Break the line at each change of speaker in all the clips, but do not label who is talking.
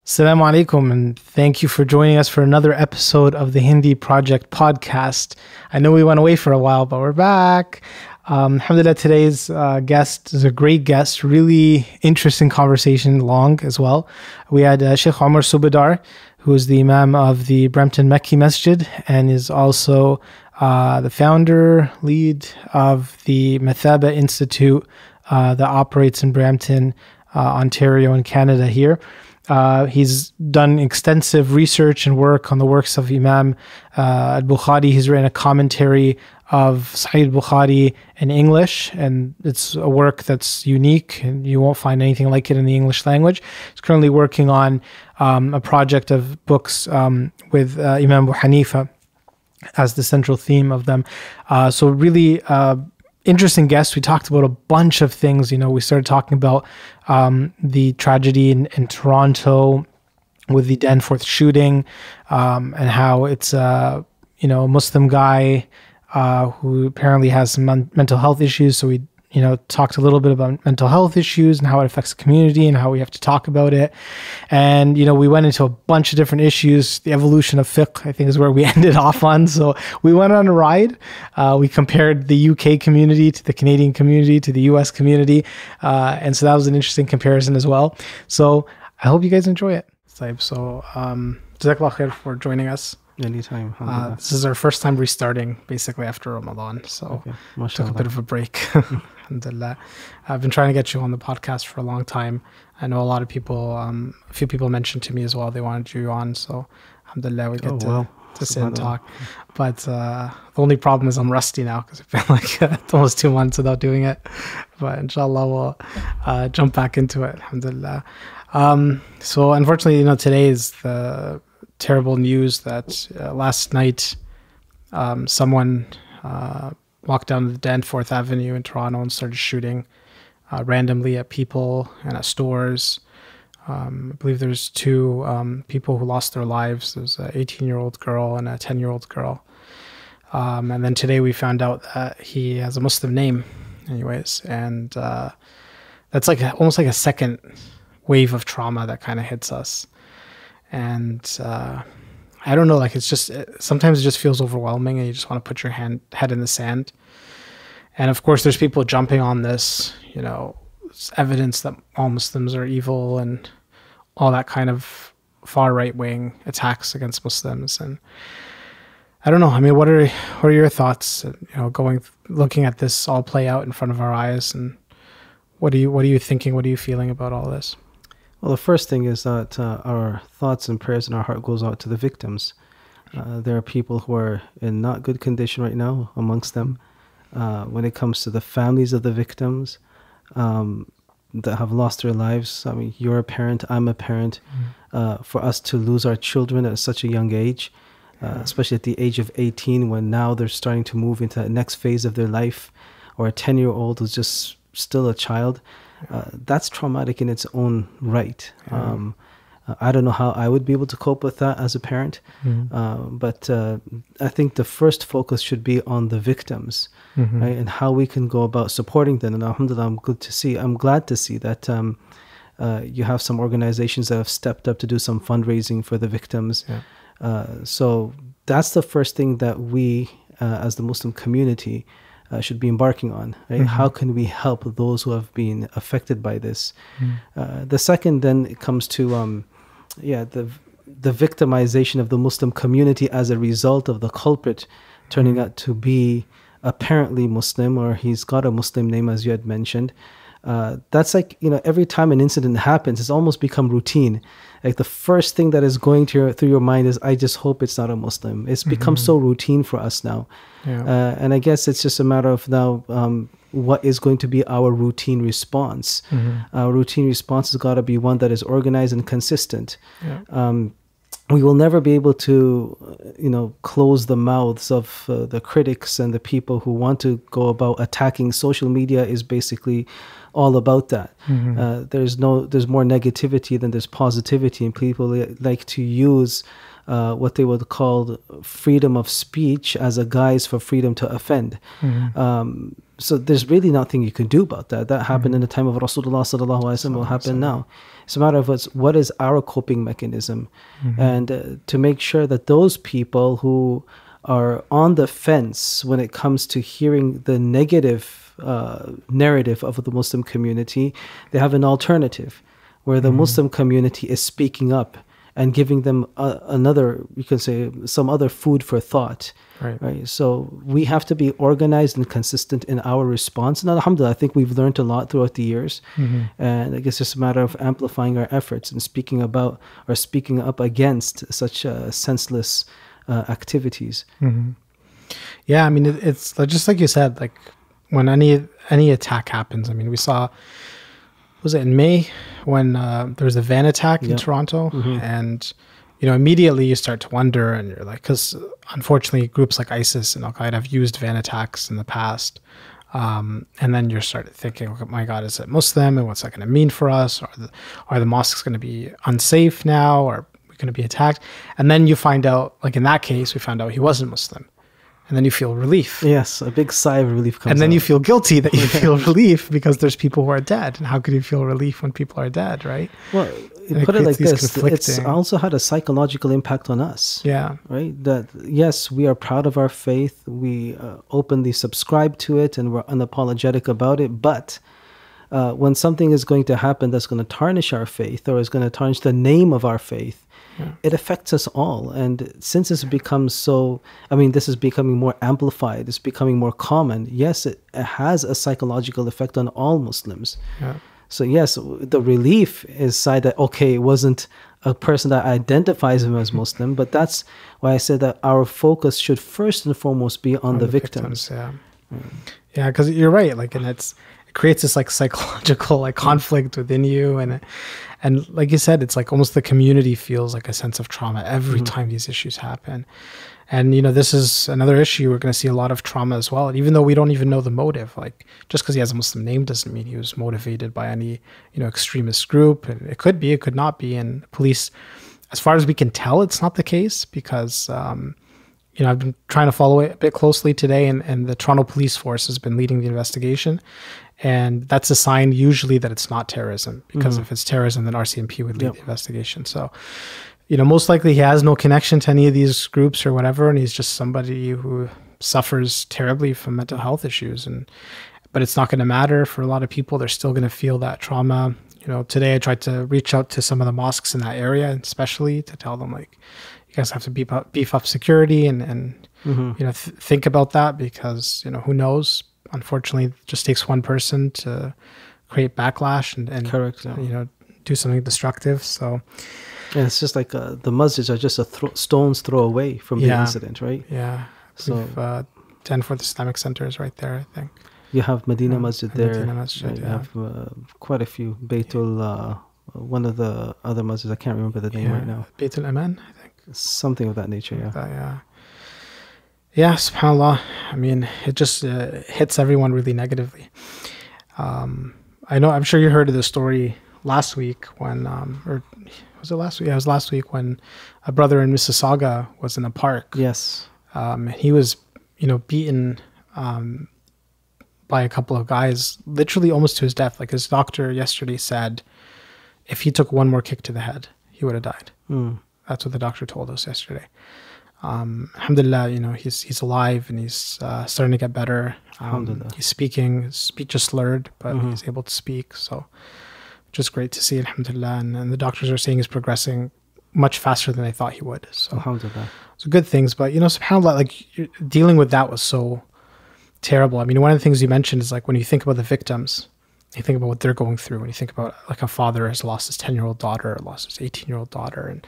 Assalamu alaikum, and thank you for joining us for another episode of the Hindi Project podcast. I know we went away for a while, but we're back. Alhamdulillah, today's guest is a great guest, really interesting conversation, long as well. We had Shaykh Omar Subedar, who is the Imam of the Brampton Mekki Masjid and is also the founder, lead of the Madhhabs Institute that operates in Brampton, Ontario in Canada here. He's done extensive research and work on the works of Imam al-Bukhari. He's written a commentary of Sahih al-Bukhari in English, and it's a work that's unique, and you won't find anything like it in the English language. He's currently working on a project of books with Imam Abu Hanifa as the central theme of them. So really interesting guest. We talked about a bunch of things. We started talking about the tragedy in Toronto with the Danforth shooting, and how it's a Muslim guy who apparently has some mental health issues. So we talked a little bit about mental health issues and how it affects the community and how we have to talk about it. And, we went into a bunch of different issues. The evolution of fiqh, I think, is where we ended off on. So we went on a ride. We compared the UK community to the Canadian community to the US community. And so that was an interesting comparison as well. So I hope you guys enjoy it. So Jazakallah khair for joining us.
Anytime.
This is our first time restarting basically after Ramadan, so took a bit of a break. Alhamdulillah. I've been trying to get you on the podcast for a long time. I know a lot of people, a few people mentioned to me as well they wanted you on, so Alhamdulillah we get to sit and talk. But the only problem is I'm rusty now because it's been like almost 2 months without doing it. But inshallah we'll jump back into it. Alhamdulillah. So unfortunately, today is the terrible news that last night someone walked down the Danforth Avenue in Toronto and started shooting randomly at people and at stores. I believe there's 2 people who lost their lives. There's an 18-year-old girl and a 10-year-old girl. And then today we found out that he has a Muslim name anyways. And that's almost like a second wave of trauma that kind of hits us. And I don't know, it's just sometimes it just feels overwhelming and you just want to put your head in the sand. And of course there's people jumping on this, it's evidence that all Muslims are evil and all that kind of far right wing attacks against Muslims. And I don't know, what are your thoughts, looking at this all play out in front of our eyes, and what are you thinking, what are you feeling about all this?
Well, the first thing is that our thoughts and prayers and our heart goes out to the victims. There are people who are in not good condition right now amongst them. When it comes to the families of the victims that have lost their lives, you're a parent, I'm a parent. For us to lose our children at such a young age, especially at the age of 18, when now they're starting to move into the next phase of their life, or a 10-year-old who's just still a child, that's traumatic in its own right. I don't know how I would be able to cope with that as a parent, but I think the first focus should be on the victims, right, and how we can go about supporting them. And alhamdulillah, I'm glad to see that you have some organizations that have stepped up to do some fundraising for the victims. So that's the first thing that we, as the Muslim community, should be embarking on, right? How can we help those who have been affected by this? The second, then, it comes to the victimization of the Muslim community as a result of the culprit turning out to be apparently Muslim, or he's got a Muslim name, as you had mentioned. That's every time an incident happens, it's almost become routine. The first thing that is going through your mind is, I just hope it's not a Muslim. It's become so routine for us now. And I guess it's just a matter of now, what is going to be our routine response? Our routine response has got to be one that is organized and consistent. We will never be able to, close the mouths of the critics and the people who want to go about attacking. Social media is basically all about that. There's more negativity than there's positivity, and people like to use what they would call freedom of speech as a guise for freedom to offend. So there's really nothing you can do about that. That happened in the time of Rasulullah sallallahu alaihi wasallam. Will happen now. It's a matter of what is our coping mechanism, and to make sure that those people who are on the fence when it comes to hearing the negative narrative of the Muslim community, they have an alternative where the Muslim community is speaking up and giving them another, you can say, some other food for thought. Right. So we have to be organized and consistent in our response. And alhamdulillah, I think we've learned a lot throughout the years. And I guess it's a matter of amplifying our efforts and speaking about or speaking up against such senseless activities.
Yeah, I mean, it's just like you said, like when any attack happens. I mean, we saw, was it in May when there was a van attack in Toronto? And immediately you start to wonder, and you're like, because unfortunately groups like ISIS and Al-Qaeda have used van attacks in the past. And then you start thinking, oh my God, is it Muslim? And what's that going to mean for us? Are the mosques going to be unsafe now? Or are we going to be attacked? And then you find out, like in that case, we found out he wasn't Muslim. And then you feel relief.
Yes, a big sigh of relief comes
And then
out.
you feel guilty that you feel relief because there's people who are dead. And how could you feel relief when people are dead, right?
Well, put it like this, it's also had a psychological impact on us.
Yeah.
Right? That, yes, we are proud of our faith. We openly subscribe to it and we're unapologetic about it. But when something is going to happen that's going to tarnish our faith or is going to tarnish the name of our faith, it affects us all. And since it's become so, this is becoming more amplified, it's becoming more common. Yes, it has a psychological effect on all Muslims.
Yeah.
So yes, the relief is side that, okay, it wasn't a person that identifies him as Muslim, but that's why I said that our focus should first and foremost be on the victims.
Yeah, because you're right. Like, and it creates this like psychological like conflict within you, and like you said, it's like almost the community feels like a sense of trauma every time these issues happen. And this is another issue. We're going to see a lot of trauma as well. And even though we don't even know the motive, like just because he has a Muslim name doesn't mean he was motivated by any extremist group. And it could be, it could not be. And police, as far as we can tell, it's not the case because I've been trying to follow it a bit closely today, and the Toronto Police Force has been leading the investigation. And that's a sign usually that it's not terrorism, because if it's terrorism, then RCMP would lead the investigation. So, most likely he has no connection to any of these groups or whatever, and he's just somebody who suffers terribly from mental health issues. But it's not going to matter for a lot of people. They're still going to feel that trauma. Today I tried to reach out to some of the mosques in that area, especially to tell them, like, you guys have to beef up security and think about that, because who knows. Unfortunately, it just takes one person to create backlash and
correct,
do something destructive. So,
and it's just like the masjids are just a stone's throw away from the incident, right?
Yeah. So Danforth Islamic Center is right there, I think.
You have Medina Masjid there.
Medina Masjid,
right? You have quite a few. Baitul, one of the other masjids, I can't remember the name right now.
Baitul Aman, I think.
Something of that nature,
Yeah, subhanAllah. It just hits everyone really negatively. I'm sure you heard of the story last week when, or was it last week? Yeah, it was last week when a brother in Mississauga was in a park.
Yes.
He was, beaten by a couple of guys, literally almost to his death. Like his doctor yesterday said, if he took one more kick to the head, he would have died. That's what the doctor told us yesterday. Alhamdulillah, he's alive and he's starting to get better. He's speaking, his speech is slurred, but he's able to speak. So just great to see, alhamdulillah. And the doctors are saying he's progressing much faster than they thought he would. So
alhamdulillah.
So good things. But, subhanAllah, like dealing with that was so terrible. One of the things you mentioned is like when you think about the victims, you think about what they're going through. When you think about like a father has lost his 10-year-old daughter, or lost his 18-year-old daughter, and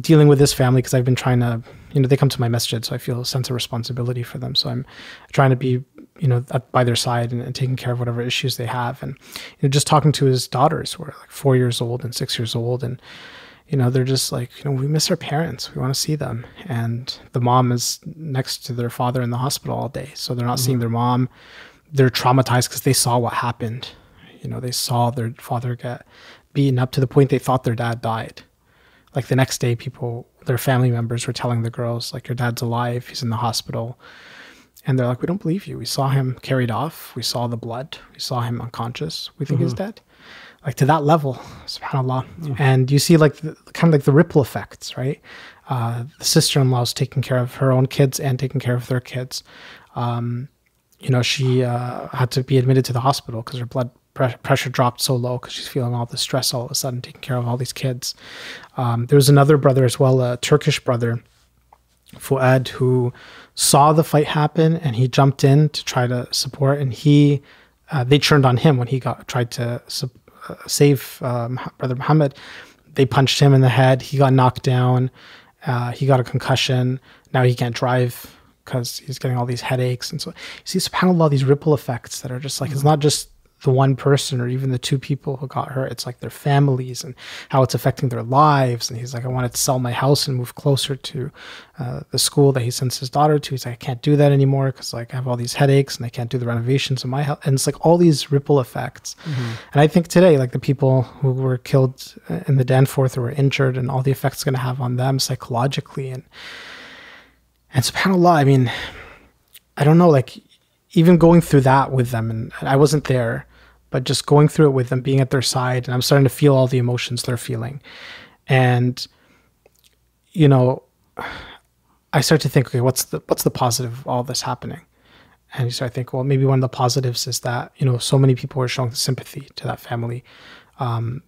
dealing with this family, because I've been trying to, they come to my masjid, so I feel a sense of responsibility for them. So I'm trying to be, up by their side and taking care of whatever issues they have. And just talking to his daughters who are like 4 years old and 6 years old, and they're just like, we miss our parents. We want to see them. And the mom is next to their father in the hospital all day, so they're not seeing their mom. They're traumatized because they saw what happened. They saw their father get beaten up to the point they thought their dad died. Like the next day, their family members were telling the girls, like, your dad's alive, he's in the hospital. And they're like, we don't believe you. We saw him carried off. We saw the blood. We saw him unconscious. We think he's dead. Like to that level, subhanAllah. And you see like kind of like the ripple effects, right? The sister-in-law is taking care of her own kids and taking care of their kids. She had to be admitted to the hospital because her blood pressure dropped so low because she's feeling all the stress all of a sudden, taking care of all these kids. There was another brother as well, a Turkish brother, Fuad, who saw the fight happen and he jumped in to try to support, and they turned on him when he tried to save Brother Muhammad. They punched him in the head. He got knocked down. He got a concussion. Now he can't drive because he's getting all these headaches. And so you see, subhanAllah, these ripple effects that are just like, it's not just the one person or even the two people who got hurt. It's like their families and how it's affecting their lives. And he's like, I wanted to sell my house and move closer to the school that he sends his daughter to. He's like, I can't do that anymore because like I have all these headaches and I can't do the renovations in my house. And it's like all these ripple effects. And I think today, like the people who were killed in the Danforth or were injured and all the effects it's going to have on them psychologically. And subhanAllah, I mean, I don't know, like even going through that with them, and I wasn't there, but just going through it with them, being at their side, and I'm starting to feel all the emotions they're feeling. And, I start to think, okay, what's the positive of all this happening? And so I think, well, maybe one of the positives is that, so many people were showing sympathy to that family.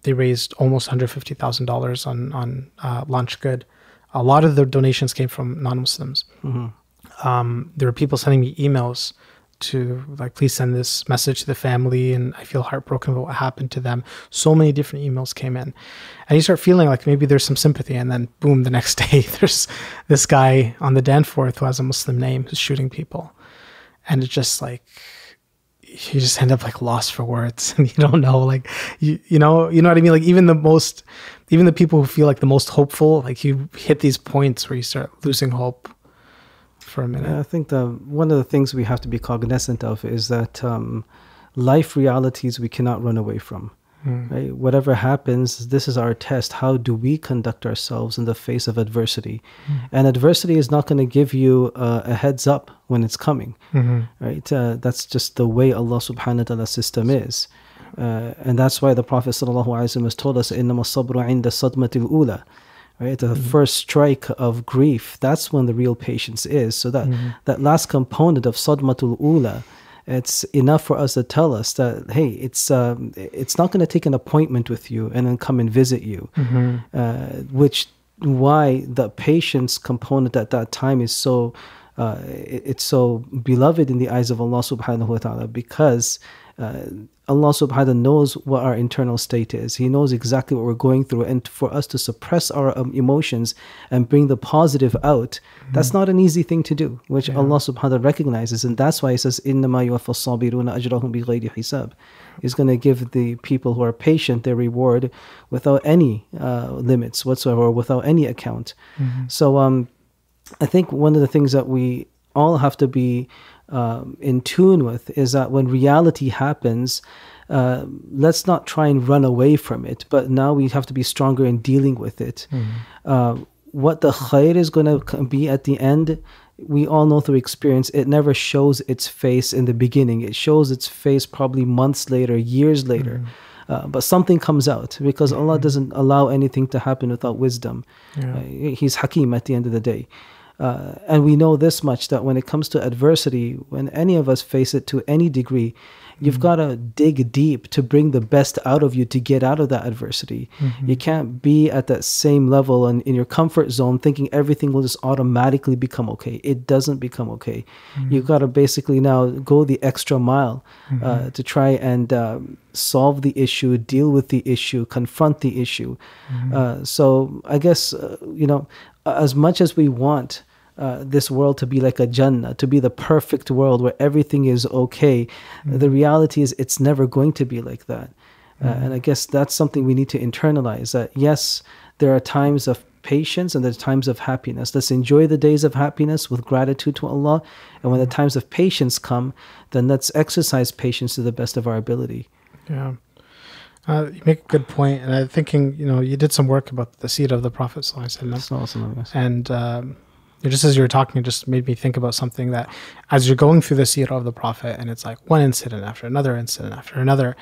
They raised almost $150,000 on Launch Good. A lot of the donations came from non-Muslims. There were people sending me emails to like, please send this message to the family, and I feel heartbroken about what happened to them. So many different emails came in, and you start feeling like maybe there's some sympathy, and then boom, the next day there's this guy on the Danforth who has a Muslim name who's shooting people, and it's just like you just end up like lost for words, and you don't know, like you know what I mean? Like even the people who feel like the most hopeful, like you hit these points where you start losing hope for a minute.
Yeah, I think one of the things we have to be cognizant of is that life realities we cannot run away from. Right? Whatever happens, this is our test. How do we conduct ourselves in the face of adversity? And adversity is not going to give you a heads up when it's coming. Right? That's just the way Allah subhanahu wa ta'ala's system is. And that's why the Prophet sallallahu alaihi wasallam has told us, إِنَّمَا الصَّبْرُ عِنْدَ الصَّدْمَةِ الْأُولَى. Right, the first strike of grief, that's when the real patience is. So that last component of sadmatul ula, it's enough for us to tell us that, hey, it's not going to take an appointment with you and then come and visit you. Why the patience component at that time is so it's so beloved in the eyes of Allah subhanahu wa ta'ala, because Allah subhanahu wa ta'ala knows what our internal state is. He knows exactly what we're going through. And for us to suppress our emotions and bring the positive out, that's not an easy thing to do, which Allah subhanahu wa ta'ala recognizes. And that's why He says, إِنَّمَا يُوَفَّى الصَّابِرُونَ أَجْرَهُمْ بِغَيْرِ حِسَابٍ. He's going to give the people who are patient their reward without any limits whatsoever, or without any account. So I think one of the things that we all have to be in tune with is that when reality happens, let's not try and run away from it, but now we have to be stronger in dealing with it. What the khair is going to be at the end, we all know through experience, it never shows its face in the beginning. It shows its face probably months later, years later. But something comes out, because Allah doesn't allow anything to happen without wisdom. He's Hakim at the end of the day. And we know this much, that when it comes to adversity, when any of us face it to any degree, you've got to dig deep to bring the best out of you to get out of that adversity. You can't be at that same level and in your comfort zone thinking everything will just automatically become okay. It doesn't become okay. You've got to basically now go the extra mile to try and solve the issue, deal with the issue, confront the issue. So I guess, as much as we want this world to be like a Jannah, to be the perfect world where everything is okay, the reality is it's never going to be like that. And I guess that's something we need to internalize, that yes, there are times of patience and there's times of happiness. Let's enjoy the days of happiness with gratitude to Allah. And when the times of patience come, then let's exercise patience to the best of our ability.
Yeah. You make a good point. And I'm thinking, you did some work about the seed of the Prophet ﷺ. And Just as you were talking, it just made me think about something that as you're going through the seerah of the Prophet, and it's like one incident after another incident after another,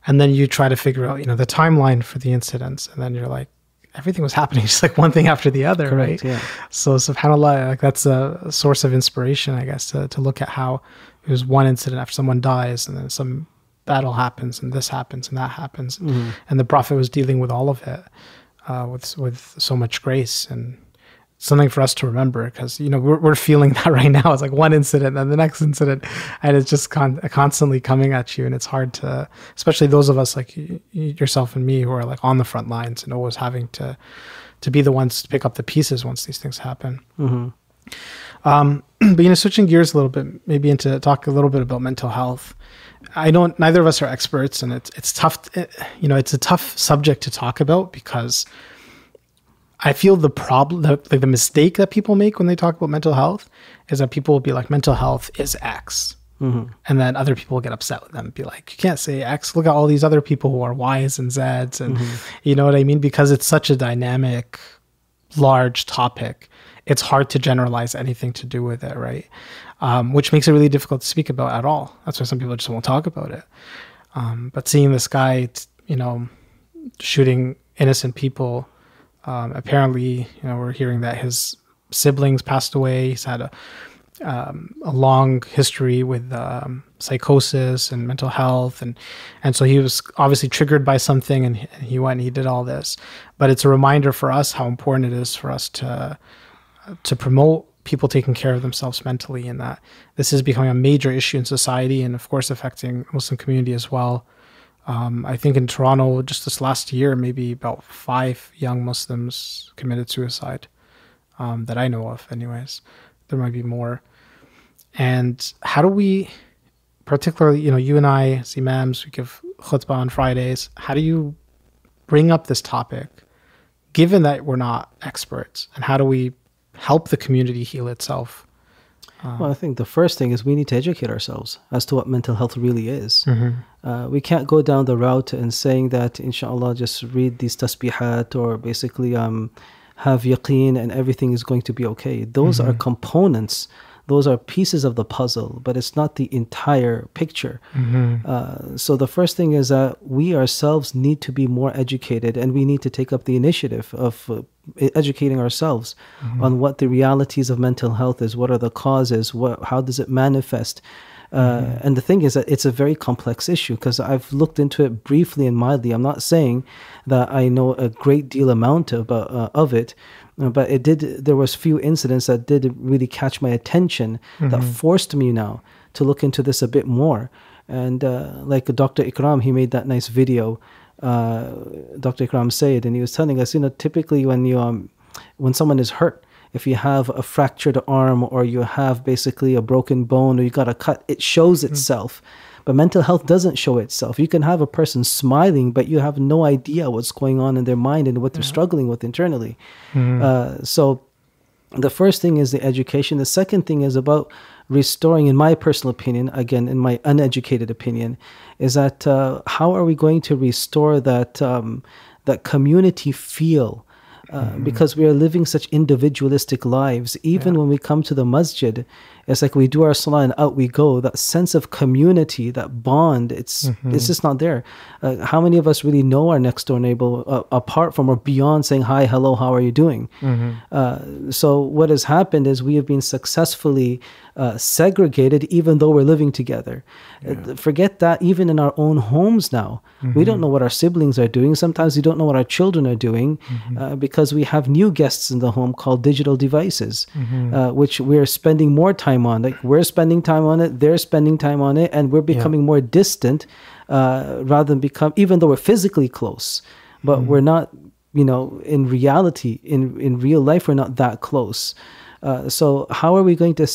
and then you try to figure out, the timeline for the incidents, and then you're like, everything was happening just like one thing after the other,
Correct,
right?
yeah.
So subhanAllah, like that's a source of inspiration, I guess, to look at how it was one incident after someone dies, and then some battle happens, and this happens, and that happens, and the Prophet was dealing with all of it with so much grace, and something for us to remember, because we're feeling that right now. It's like one incident and the next incident, and it's just constantly coming at you, and it's hard to, especially those of us like yourself and me who are like on the front lines and always having to be the ones to pick up the pieces once these things happen. But switching gears a little bit, maybe into talk a little bit about mental health. Neither of us are experts, and it's tough. It's a tough subject to talk about, because I feel the problem, the mistake that people make when they talk about mental health is that people will be like, mental health is X. And then other people will get upset with them and be like, you can't say X. Look at all these other people who are Y's and Z's. And you know what I mean? Because it's such a dynamic, large topic, it's hard to generalize anything to do with it, right? Which makes it really difficult to speak about at all. That's why some people just won't talk about it. But seeing this guy, shooting innocent people, apparently, we're hearing that his siblings passed away. He's had a long history with psychosis and mental health, and so he was obviously triggered by something, and he went and he did all this. But it's a reminder for us how important it is for us to promote people taking care of themselves mentally, and that this is becoming a major issue in society, and of course affecting Muslim community as well. I think in Toronto, just this last year, maybe about 5 young Muslims committed suicide, that I know of anyways. There might be more. And how do we, particularly, you and I as imams, we give khutbah on Fridays. How do you bring up this topic, given that we're not experts? And how do we help the community heal itself?
Well, I think the first thing is we need to educate ourselves as to what mental health really is. We can't go down the route and saying that, inshallah, just read these tasbihat or basically have yaqeen and everything is going to be okay. Those are components. Those are pieces of the puzzle, but it's not the entire picture. So the first thing is that we ourselves need to be more educated, and we need to take up the initiative of educating ourselves on what the realities of mental health is, what are the causes, how does it manifest. And the thing is that it's a very complex issue, because I've looked into it briefly and mildly. I'm not saying that I know a great deal amount of it, but there was few incidents that did really catch my attention that forced me now to look into this a bit more. And like Dr. Ikram, he made that nice video, Dr. Ikram Said, and he was telling us, typically when someone is hurt, if you have a fractured arm or you have basically a broken bone or you got a cut, it shows itself. But mental health doesn't show itself. You can have a person smiling, but you have no idea what's going on in their mind and what they're struggling with internally. So the first thing is the education. The second thing is about restoring, in my personal opinion, again, in my uneducated opinion, is that how are we going to restore that community feel? Because we are living such individualistic lives. Even when we come to the masjid, it's like we do our salah and out we go. That sense of community, that bond, it's just not there. How many of us really know our next door neighbor apart from or beyond saying hi, hello, how are you doing? So what has happened is we have been successfully segregated, even though we're living together. Forget that, even in our own homes now, we don't know what our siblings are doing. Sometimes we don't know what our children are doing, because we have new guests in the home called digital devices, which we're spending more time on. Like we're spending time on it, they're spending time on it, and we're becoming more distant rather than even though we're physically close, but we're not, in reality, in real life, we're not that close. So how are we going to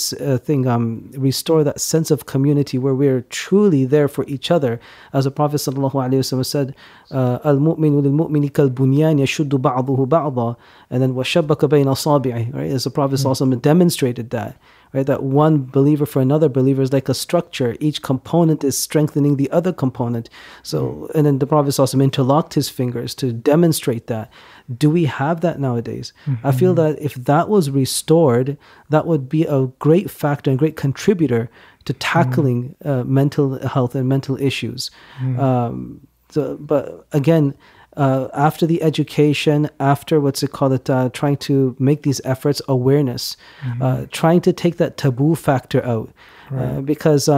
restore that sense of community where we're truly there for each other? As the Prophet ﷺ said, "Al-mu'minu lil-mu'mini kal-bunyan yashuddu ba'duhu ba'da," and then وَشَبَّكَ بَيْنَ أَصَابِعِهِ. Right? As the Prophet ﷺ demonstrated that, right? That one believer for another believer is like a structure. Each component is strengthening the other component. So, and then the Prophet also interlocked his fingers to demonstrate that. Do we have that nowadays? I feel that if that was restored, that would be a great factor and great contributor to tackling mental health and mental issues. But again, after the education, after trying to make these efforts, awareness, trying to take that taboo factor out. Because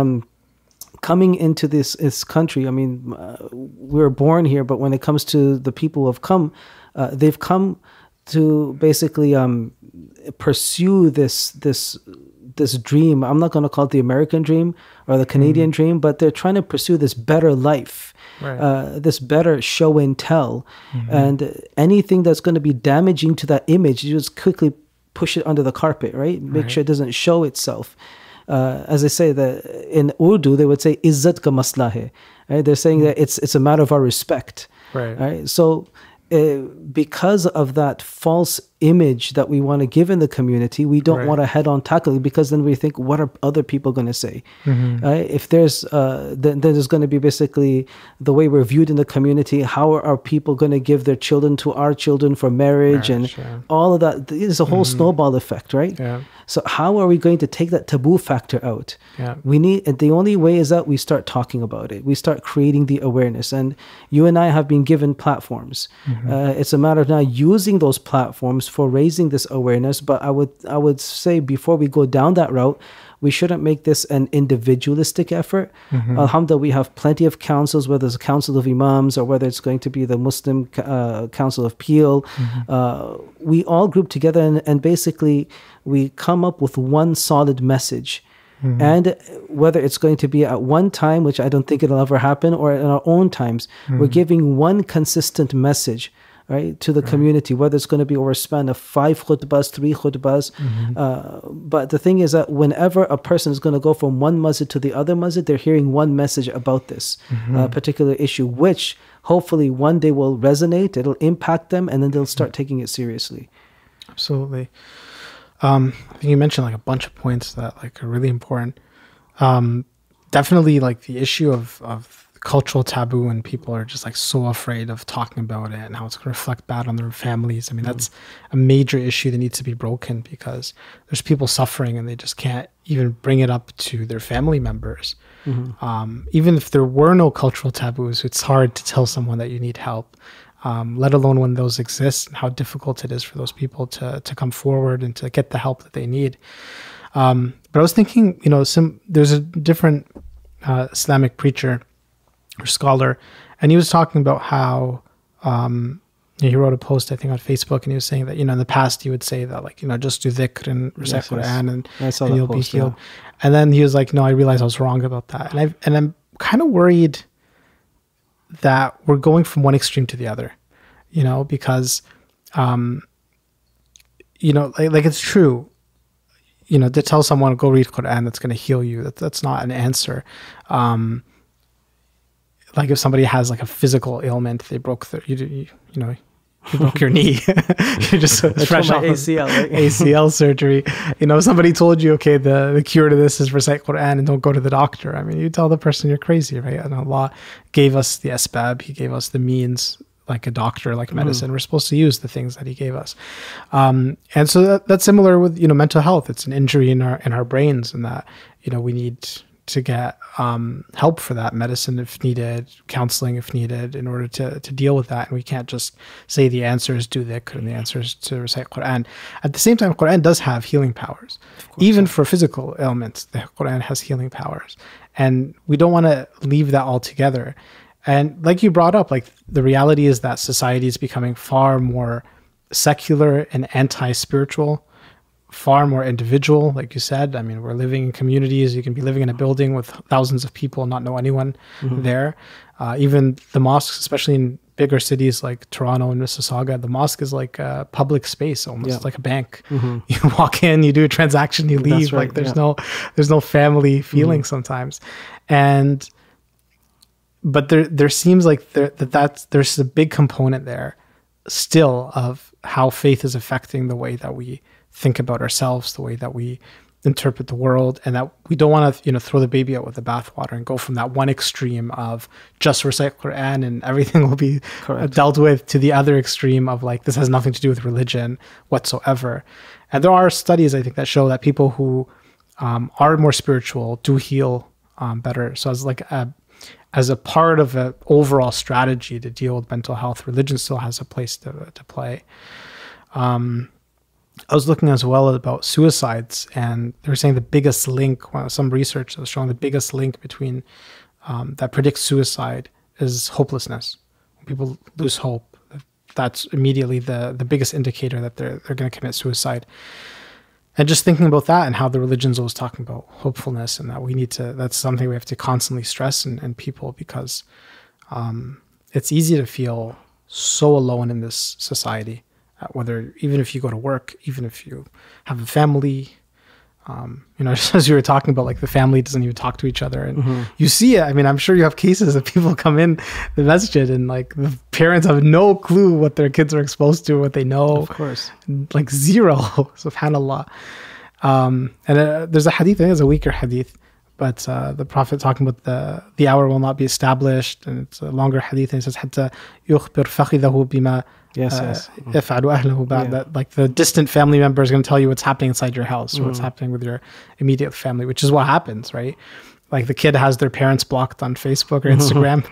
coming into this country, I mean, we were born here, but when it comes to the people who have come, they've come to basically pursue this dream. I'm not going to call it the American dream or the Canadian dream, but they're trying to pursue this better life. This better show and tell, and anything that's going to be damaging to that image, you just quickly push it under the carpet, right? Make sure it doesn't show itself. As I say, that in Urdu they would say "izzat ka masla hai," right? They're saying that it's a matter of our respect, right? So because of that false image that we want to give in the community, we don't want to head-on tackle it, because then we think, what are other people going to say? If there's then there's going to be basically the way we're viewed in the community. How are people going to give their children to our children for marriage and all of that? There's a whole snowball effect, right? So how are we going to take that taboo factor out? We need, and the only way is that we start talking about it. We start creating the awareness, and you and I have been given platforms. It's a matter of now using those platforms for raising this awareness. But I would say, before we go down that route, we shouldn't make this an individualistic effort. Alhamdulillah, we have plenty of councils, whether it's a council of imams or whether it's going to be the Muslim Council of Peel. We all group together and basically we come up with one solid message. And whether it's going to be at one time, which I don't think it'll ever happen, or in our own times, we're giving one consistent message, right, to the community, whether it's going to be over a span of 5 khutbahs, 3 khutbahs. But the thing is that whenever a person is going to go from one masjid to the other masjid, they're hearing one message about this particular issue, which hopefully one day will resonate, it'll impact them, and then they'll start taking it seriously.
Absolutely. I think you mentioned like a bunch of points that like are really important. Definitely like the issue of cultural taboo, and people are just like so afraid of talking about it and how it's going to reflect bad on their families. I mean, that's a major issue that needs to be broken, because there's people suffering and they just can't even bring it up to their family members. Even if there were no cultural taboos, it's hard to tell someone that you need help. Let alone when those exist, and how difficult it is for those people to come forward and to get the help that they need. But I was thinking, there's a different Islamic preacher or scholar, and he was talking about how he wrote a post, I think, on Facebook, and he was saying that, in the past he would say that, like, just do dhikr and recite Quran and you'll be healed. And then he was like, no, I realized I was wrong about that. And I'm kind of worried that we're going from one extreme to the other, because, like it's true, to tell someone, go read Quran, that's going to heal you. That's not an answer. Like if somebody has like a physical ailment, they broke you broke your knee. You're just fresh off
ACL, right?
ACL surgery. Somebody told you, okay, the cure to this is recite Quran and don't go to the doctor. I mean, you tell the person you're crazy, right? And Allah gave us the asbab. He gave us the means, like a doctor, like medicine. We're supposed to use the things that he gave us. And so that's similar with, mental health. It's an injury in our brains, and that, we need to get help for that, medicine if needed, counseling if needed, in order to deal with that. And we can't just say the answer is do dhikr and the answer is to recite Quran. At the same time, Quran does have healing powers. Even for physical ailments, the Quran has healing powers. And we don't want to leave that altogether. And like you brought up, like the reality is that society is becoming far more secular and anti-spiritual, far more individual, like you said. I mean, we're living in communities. You can be living in a building with thousands of people and not know anyone there. Even the mosques, especially in bigger cities like Toronto and Mississauga, the mosque is like a public space, almost like a bank. You walk in, you do a transaction, you leave. Right, like there's no family feeling sometimes. But there seems like there's a big component there still of how faith is affecting the way that we think about ourselves, the way that we interpret the world, and that we don't want to, throw the baby out with the bathwater and go from that one extreme of just recite Quran and everything will be dealt with, to the other extreme of like, this has nothing to do with religion whatsoever. And there are studies, I think, that show that people who are more spiritual do heal better. So as a part of an overall strategy to deal with mental health, religion still has a place to play. I was looking as well about suicides, and they were saying the biggest link, some research was showing the biggest link between that predicts suicide is hopelessness. When people lose hope, that's immediately the biggest indicator that they're going to commit suicide. And just thinking about that and how the religion's always talking about hopefulness, and that that's something we have to constantly stress in people, because it's easy to feel so alone in this society. Even if you go to work, even if you have a family, just as you were talking about, like the family doesn't even talk to each other, and you see it. I mean, I'm sure you have cases of people come in the masjid and like the parents have no clue what their kids are exposed to, what they know.
Of course,
like zero. Subhanallah. And there's a hadith. I think it's a weaker hadith, but the Prophet talking about the hour will not be established, and it's a longer hadith. And it says, "Hatta yukhbir fakhidahu bima." Yes. That like the distant family member is going to tell you what's happening inside your house, or what's happening with your immediate family, which is what happens, right? Like the kid has their parents blocked on Facebook or Instagram.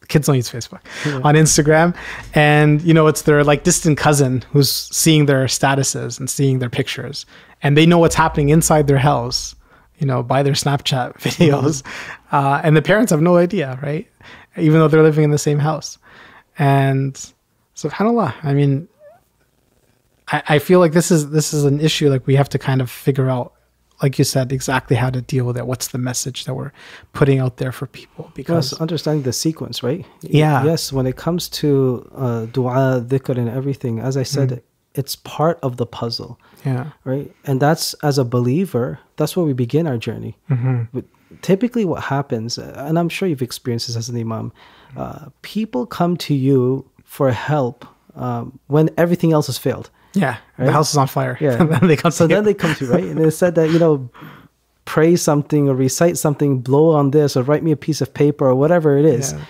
Kids don't use Facebook. On Instagram, and it's their like distant cousin who's seeing their statuses and seeing their pictures, and they know what's happening inside their house, by their Snapchat videos, and the parents have no idea, right? Even though they're living in the same house. And subhanallah, I mean, I feel like this is an issue, like we have to kind of figure out, like you said, exactly how to deal with it. What's the message that we're putting out there for people? Because
understanding the sequence, right?
Yeah.
Yes, when it comes to dua, dhikr, and everything, as I said, it's part of the puzzle.
Yeah.
Right? And that's, as a believer, that's where we begin our journey. But typically what happens, and I'm sure you've experienced this as an imam, people come to you for help when everything else has failed.
Yeah,
right?
The house is on fire.
Yeah,
and then they come
to you, right? And they said that, pray something or recite something, blow on this, or write me a piece of paper, or whatever it is. Yeah.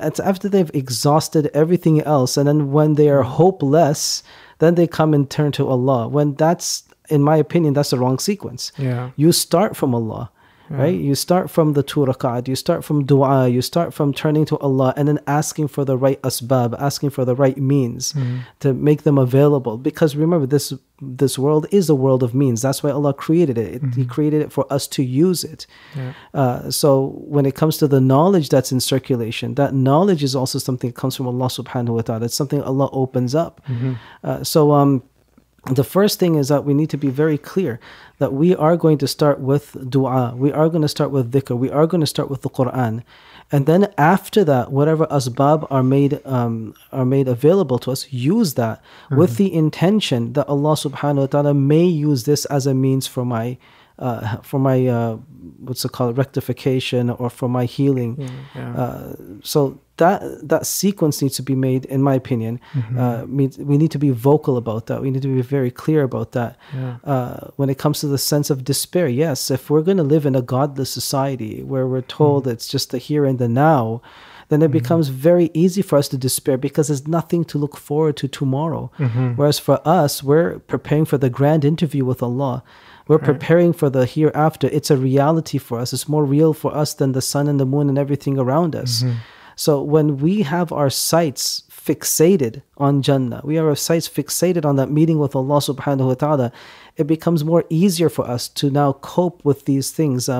It's after they've exhausted everything else, and then when they are hopeless, then they come and turn to Allah. When that's, in my opinion, that's the wrong sequence.
Yeah,
you start from Allah. Right? You start from the 2 rak'at, you start from dua, you start from turning to Allah, and then asking for the right asbab, asking for the right means to make them available. Because remember, this world is a world of means. That's why Allah created it. He created it for us to use it. Yeah. So when it comes to the knowledge that's in circulation, that knowledge is also something that comes from Allah subhanahu wa ta'ala. It's something Allah opens up. The first thing is that we need to be very clear that we are going to start with dua. We are going to start with dhikr. We are going to start with the Quran. And then after that, whatever asbab are made available to us, use that with the intention that Allah subhanahu wa ta'ala may use this as a means for my what's it called, rectification, or for my healing. So that sequence needs to be made, in my opinion. We need to be vocal about that. We need to be very clear about that. When it comes to the sense of despair, yes, if we're going to live in a godless society where we're told it's just the here and the now, then it becomes very easy for us to despair, because there's nothing to look forward to tomorrow. Whereas for us, we're preparing for the grand interview with Allah. We're preparing for the hereafter. It's a reality for us. It's more real for us than the sun and the moon and everything around us. So when we have our sights fixated on Jannah, we have our sights fixated on that meeting with Allah subhanahu wa ta'ala, it becomes more easier for us to now cope with these things,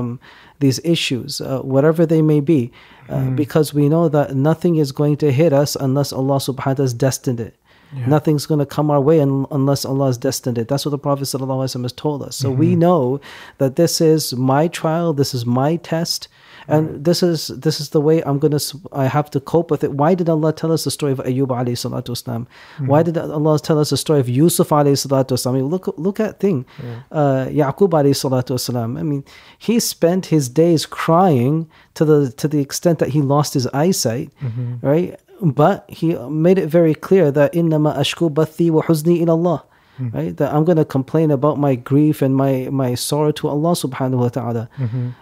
these issues, whatever they may be, because we know that nothing is going to hit us unless Allah subhanahu wa ta'ala has destined it. Nothing's going to come our way unless Allah has destined it. That's what the Prophet ﷺ has told us. So we know that this is my trial, this is my test, and this is the way I have to cope with it. Why did Allah tell us the story of Ayyub alayhi salatu wasalam? Why did Allah tell us the story of Yusuf alayhi salatu wasalam? I mean, look at Yaqub alayhi salatu wasalam. I mean, he spent his days crying to the extent that he lost his eyesight, right? But he made it very clear that إِنَّمَا أَشْكُو بَثِّي وَحُزْنِي إِلَى اللَّهِ. right? That I'm going to complain about my grief and my sorrow to Allah subhanahu wa ta'ala.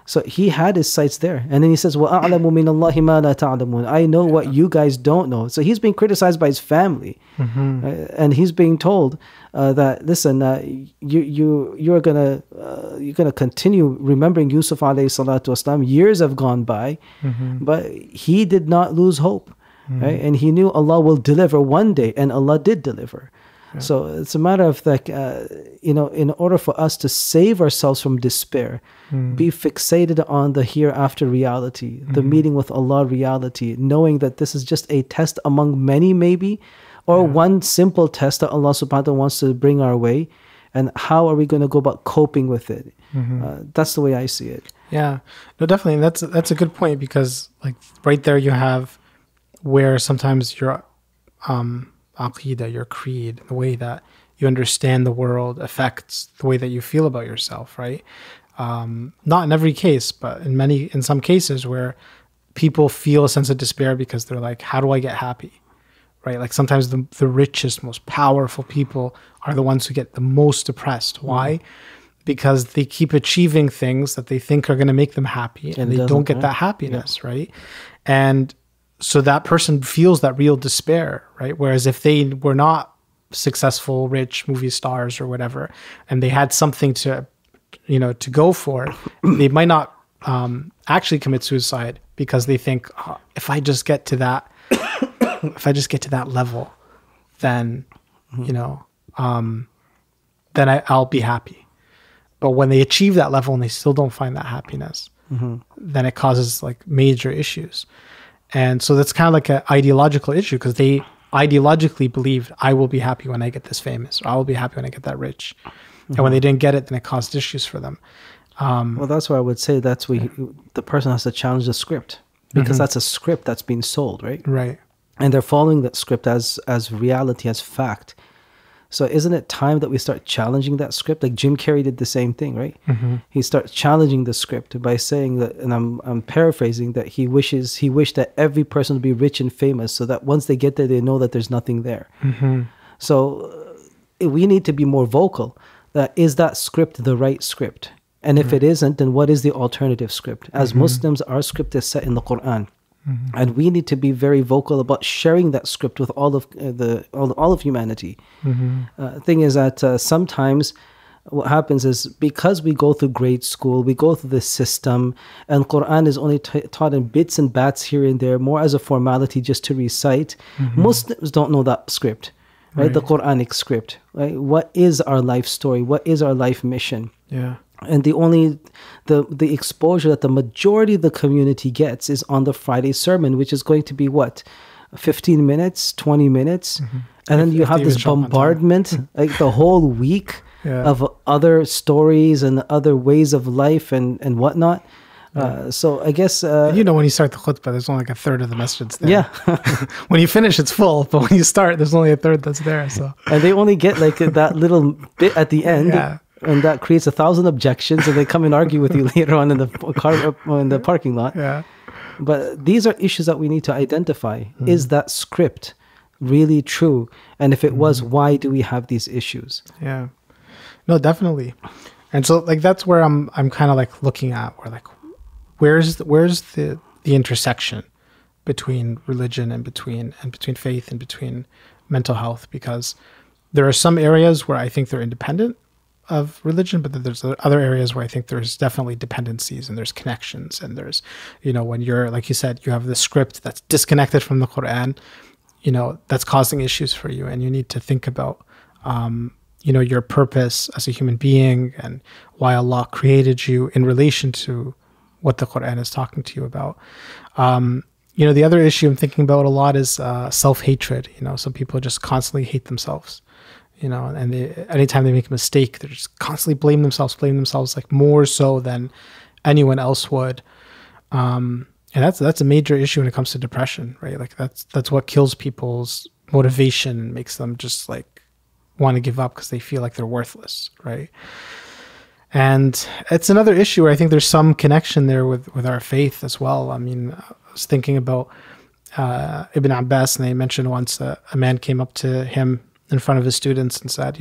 So he had his sights there. And then he says, وَأَعْلَمُ مِنَ اللَّهِ مَا لَا تَعْلَمُونَ. I know what you guys don't know. So he's being criticized by his family. And he's being told that, listen, you're gonna continue remembering Yusuf alayhi salatu wasalam. Years have gone by, but he did not lose hope. Right? And he knew Allah will deliver one day, and Allah did deliver. Yeah. So it's a matter of like, in order for us to save ourselves from despair, be fixated on the hereafter reality, the meeting with Allah reality, knowing that this is just a test among many maybe, or one simple test that Allah subhanahu wa ta'ala wants to bring our way. And how are we going to go about coping with it? That's the way I see it. Yeah,
no, definitely. And that's a good point, because like right there you have where sometimes your aqidah, your creed, the way that you understand the world affects the way that you feel about yourself, right? Not in every case, but in some cases where people feel a sense of despair because they're like, how do I get happy? Right? Like sometimes the richest, most powerful people are the ones who get the most depressed. Why? Because they keep achieving things that they think are going to make them happy, and they don't get that happiness, right? And so that person feels that real despair, right? Whereas if they were not successful, rich movie stars or whatever, and they had something to go for, they might not actually commit suicide, because they think, oh, if I just get to that, level, then, then I'll be happy. But when they achieve that level and they still don't find that happiness, then it causes like major issues. And so that's kind of like an ideological issue, because they ideologically believed, I will be happy when I get this famous, or I will be happy when I get that rich. And when they didn't get it, then it caused issues for them.
Well, that's why I would say that's where the person has to challenge the script, because that's a script that's being sold, right?
Right.
And they're following that script as reality, as fact. So isn't it time that we start challenging that script? Like Jim Carrey did the same thing, right? He starts challenging the script by saying that, and I'm paraphrasing, that he wished that every person would be rich and famous, so that once they get there, they know that there's nothing there. So we need to be more vocal. Is that script the right script? And if it isn't, then what is the alternative script? As Muslims, our script is set in the Quran. And we need to be very vocal about sharing that script with all of humanity. Thing is that sometimes what happens is, because we go through grade school, we go through the system, and Quran is only taught in bits and bats here and there, more as a formality just to recite. Muslims don't know that script, right? The Quranic script, right? What is our life story? What is our life mission?
Yeah.
And the exposure that the majority of the community gets is on the Friday sermon, which is going to be what, 15 minutes, 20 minutes, and then you have this bombardment like the whole week of other stories and other ways of life and whatnot. So I guess
when you start the khutbah, there's only like a third of the message there.
Yeah.
When you finish, it's full, but when you start, there's only a third that's there. So
and they only get like that little bit at the end. Yeah. And that creates 1,000 objections, and they come and argue with you later on in the car, in the parking lot.
Yeah.
But these are issues that we need to identify. Is that script really true? And if it was, why do we have these issues?
Yeah. No, definitely. And so like that's where I'm kind of like looking at, where like where's the intersection between religion and between faith and between mental health, because there are some areas where I think they're independent of religion, but then there's other areas where I think there's definitely dependencies and there's connections, and there's, when you're, like you said, you have the script that's disconnected from the Quran, that's causing issues for you, and you need to think about, your purpose as a human being and why Allah created you in relation to what the Quran is talking to you about. The other issue I'm thinking about a lot is self-hatred. Some people just constantly hate themselves. And anytime they make a mistake, they're just constantly blame themselves like more so than anyone else would. And that's a major issue when it comes to depression, right? Like that's what kills people's motivation and makes them just like want to give up, because they feel like they're worthless, right? And it's another issue where I think there's some connection there with our faith as well. I mean, I was thinking about Ibn Abbas, and they mentioned once a man came up to him in front of his students and said,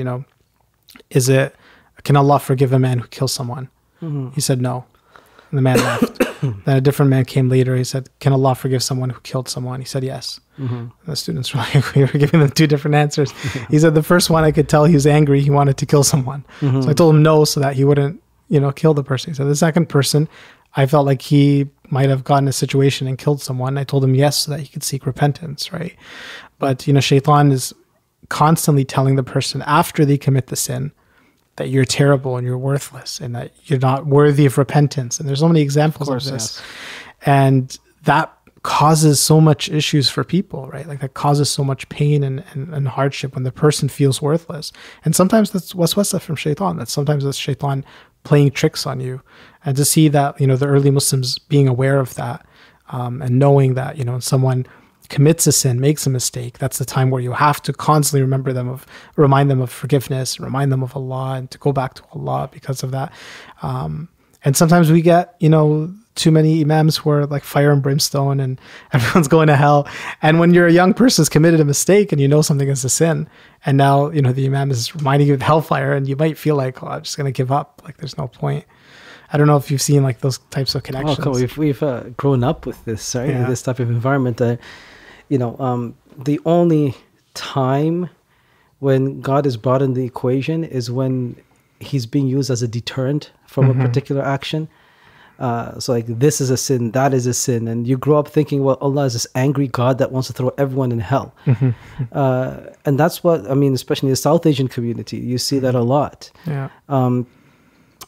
can Allah forgive a man who kills someone? He said, no. And the man left. Then a different man came later. He said, can Allah forgive someone who killed someone? He said, yes. And the students were like, we were giving them two different answers. He said, the first one, I could tell he was angry. He wanted to kill someone. So I told him no, so that he wouldn't, kill the person. He said, the second person, I felt like he might have gotten a situation and killed someone. I told him yes, so that he could seek repentance, right? But, shaitan is constantly telling the person after they commit the sin that you're terrible and you're worthless and that you're not worthy of repentance. And there's so many examples of this. Yes. And that causes so much issues for people, right? Like that causes so much pain and hardship when the person feels worthless. And sometimes that's waswasa from shaitan. Sometimes that's shaitan playing tricks on you. And to see that, the early Muslims being aware of that and knowing that, someone commits a sin, makes a mistake, that's the time where you have to constantly remind them of forgiveness, remind them of Allah, and to go back to Allah because of that. And sometimes we get, too many imams who are like fire and brimstone and everyone's going to hell. And when you're a young person who's committed a mistake and something is a sin, and now, the imam is reminding you of hellfire, and you might feel like, I'm just going to give up. Like there's no point. I don't know if you've seen like those types of connections.
Oh, cool. We've grown up with this, right? Yeah. This type of environment. The only time when God is brought in the equation is when he's being used as a deterrent from a particular action. So like this is a sin, that is a sin. And you grow up thinking, well, Allah is this angry God that wants to throw everyone in hell. And that's what, especially in the South Asian community, you see that a lot.
Yeah.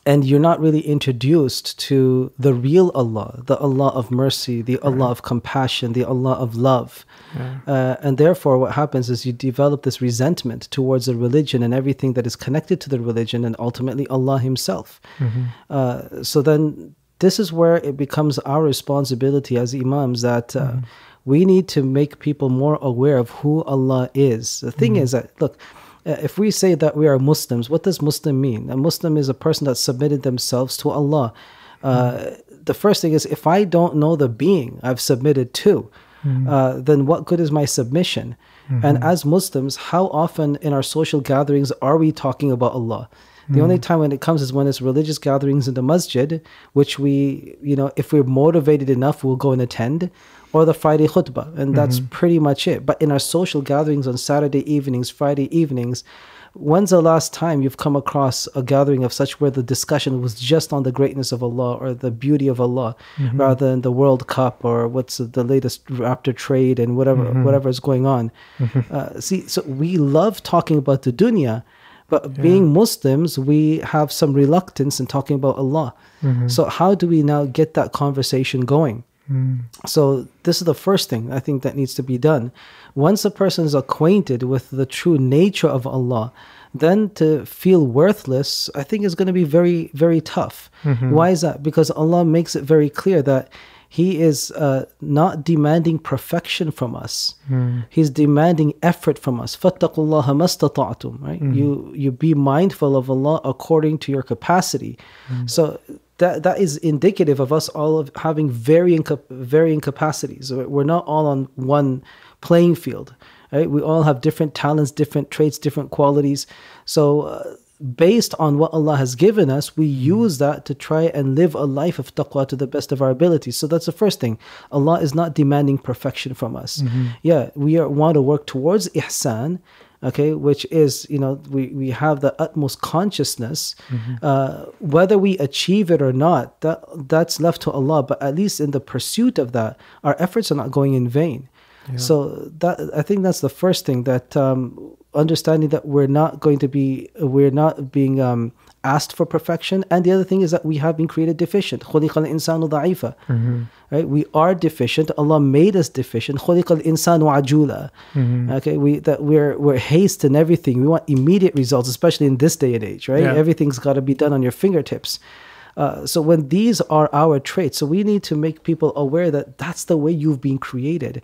And you're not really introduced to the real Allah, the Allah of mercy, the Allah of compassion, the Allah of love. Yeah. And therefore, what happens is you develop this resentment towards a religion and everything that is connected to the religion, and ultimately Allah himself. So then this is where it becomes our responsibility as imams that we need to make people more aware of who Allah is. The thing is that, look, if we say that we are Muslims, what does Muslim mean? A Muslim is a person that submitted themselves to Allah. The first thing is, if I don't know the being I've submitted to, then what good is my submission? And as Muslims, how often in our social gatherings are we talking about Allah? The only time when it comes is when it's religious gatherings in the masjid, which we, if we're motivated enough, we'll go and attend, or the Friday khutbah. And that's pretty much it. But in our social gatherings on Saturday evenings, Friday evenings, when's the last time you've come across a gathering of such where the discussion was just on the greatness of Allah or the beauty of Allah, rather than the World Cup or what's the latest after trade and whatever is going on? So we love talking about the dunya, but being Muslims, we have some reluctance in talking about Allah. So how do we now get that conversation going? So this is the first thing I think that needs to be done. Once a person is acquainted with the true nature of Allah, then to feel worthless, I think is going to be very, very tough. Why is that? Because Allah makes it very clear that He is not demanding perfection from us. He's demanding effort from us. فَاتَّقُوا اللَّهَ مَا اسْتَطَعْتُمْ, right? You be mindful of Allah according to your capacity. So that is indicative of us all of having varying capacities. We're not all on one playing field, right? We all have different talents, different traits, different qualities. So based on what Allah has given us, we use that to try and live a life of taqwa to the best of our abilities. So that's the first thing. Allah is not demanding perfection from us. Yeah, we want to work towards ihsan, okay, which is, we have the utmost consciousness. Whether we achieve it or not, that's left to Allah. But at least in the pursuit of that, our efforts are not going in vain. Yeah. So I think that's the first thing, that understanding that we're not being asked for perfection. And the other thing is that we have been created deficient. خُلِقَ الْإِنسَانُ ضَعِيفًا. Right? We are deficient. Allah made us deficient. خُلِقَ الْإِنسَانُ عَجُولًا. Okay, we're haste in everything. We want immediate results, especially in this day and age, right? Yeah. Everything's got to be done on your fingertips. So when these are our traits, so we need to make people aware that that's the way you've been created.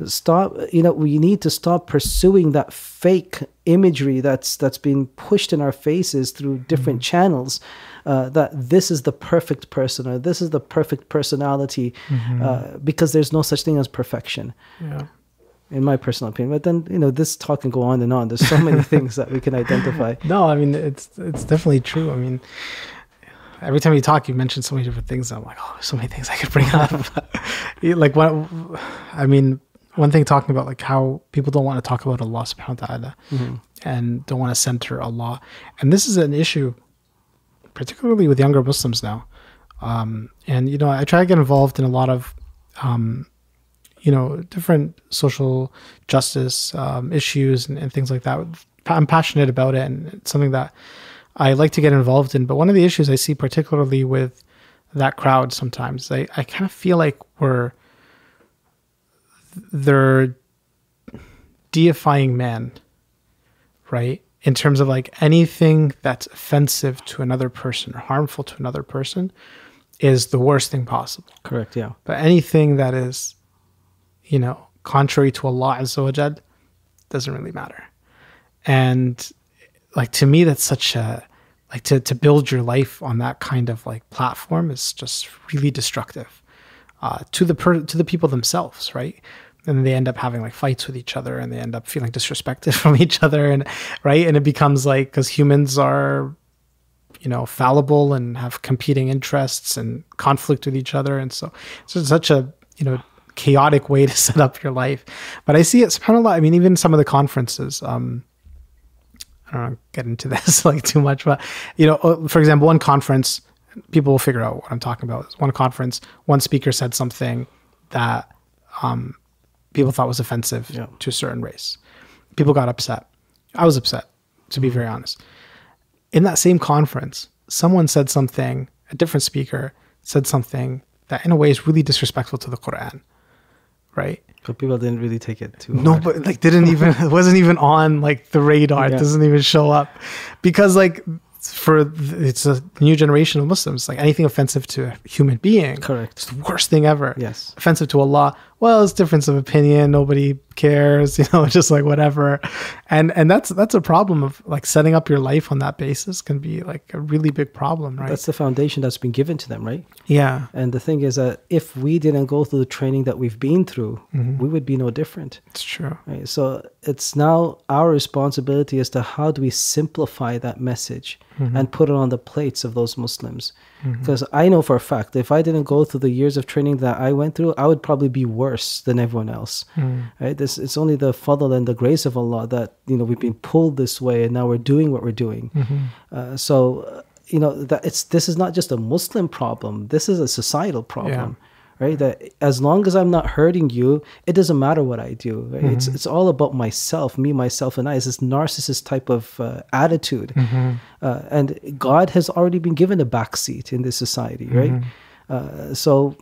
Stop, we need to stop pursuing that fake imagery that's been pushed in our faces through different channels, that this is the perfect person or this is the perfect personality, because there's no such thing as perfection.
Yeah.
in my personal opinion. But then, this talk can go on and on. There's so many things that we can identify.
No, I mean, it's definitely true. I mean, every time you talk, you mention so many different things. I'm like, oh, there's so many things I could bring up. Like, one thing talking about like how people don't want to talk about Allah subhanahu wa ta'ala and don't want to center Allah. And this is an issue, particularly with younger Muslims now. And, I try to get involved in a lot of, different social justice issues and things like that. I'm passionate about it, and it's something that I like to get involved in. But one of the issues I see particularly with that crowd sometimes, I kind of feel like they're deifying man, right? In terms of like anything that's offensive to another person or harmful to another person is the worst thing possible.
Correct, yeah.
But anything that is, contrary to Allah Azza wa Jal doesn't really matter. And like, to me, that's such a, like to build your life on that kind of like platform is just really destructive to the people themselves, right? And they end up having like fights with each other, and they end up feeling disrespected from each other, and right. And it becomes like, because humans are, fallible and have competing interests and conflict with each other. And so it's just such a, chaotic way to set up your life. But I see it, subhanAllah, I mean, even some of the conferences, I don't want to get into this like too much, but, for example, one conference, people will figure out what I'm talking about. One conference, one speaker said something that people thought was offensive to a certain race. People got upset. I was upset, to be very honest. In that same conference, someone said something, a different speaker said something that in a way is really disrespectful to the Quran, right?
But people didn't really take it too hard.
No, but like it wasn't even on like the radar. It doesn't even show up because like it's a new generation of Muslims, like anything offensive to a human being.
Correct.
It's the worst thing ever.
Yes.
Offensive to Allah. Well, it's difference of opinion. Nobody cares, just like whatever. And that's a problem of like setting up your life on that basis can be like a really big problem, right?
That's the foundation that's been given to them, right?
Yeah.
And the thing is that if we didn't go through the training that we've been through, we would be no different.
It's true.
Right? So it's now our responsibility as to how do we simplify that message and put it on the plates of those Muslims. Because I know for a fact, if I didn't go through the years of training that I went through, I would probably be worse than everyone else. Right? It's only the fadl and the grace of Allah that we've been pulled this way, and now we're doing what we're doing. This is not just a Muslim problem. This is a societal problem. Right? That as long as I'm not hurting you, it doesn't matter what I do. Right? It's all about myself, me, myself, and I. It's this narcissist type of attitude. And God has already been given a backseat in this society, right? So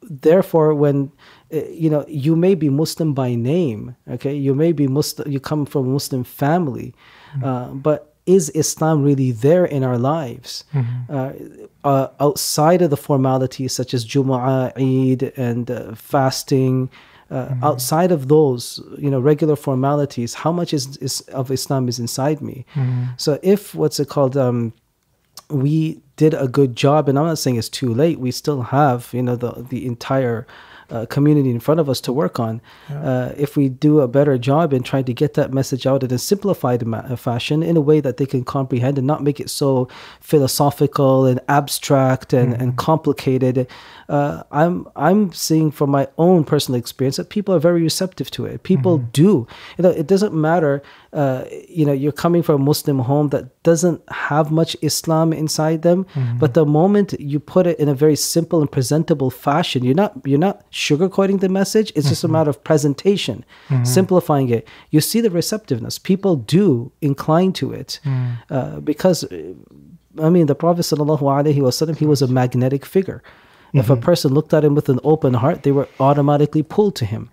therefore, when you may be Muslim by name, okay, you may be Muslim, you come from a Muslim family, but is Islam really there in our lives? Outside of the formalities such as Jumu'ah, Eid, and fasting, outside of those, regular formalities, how much is of Islam is inside me? So if we did a good job, and I'm not saying it's too late, we still have, the entire community in front of us to work on. If we do a better job in trying to get that message out in a simplified fashion, in a way that they can comprehend and not make it so philosophical and abstract and complicated, I'm seeing from my own personal experience that people are very receptive to it. People do. It doesn't matter. You're coming from a Muslim home that doesn't have much Islam inside them, but the moment you put it in a very simple and presentable fashion, you're not sugarcoating the message. It's just a matter of presentation, simplifying it. You see the receptiveness. People do incline to it because, the Prophet ﷺ, he was a magnetic figure. If a person looked at him with an open heart, they were automatically pulled to him.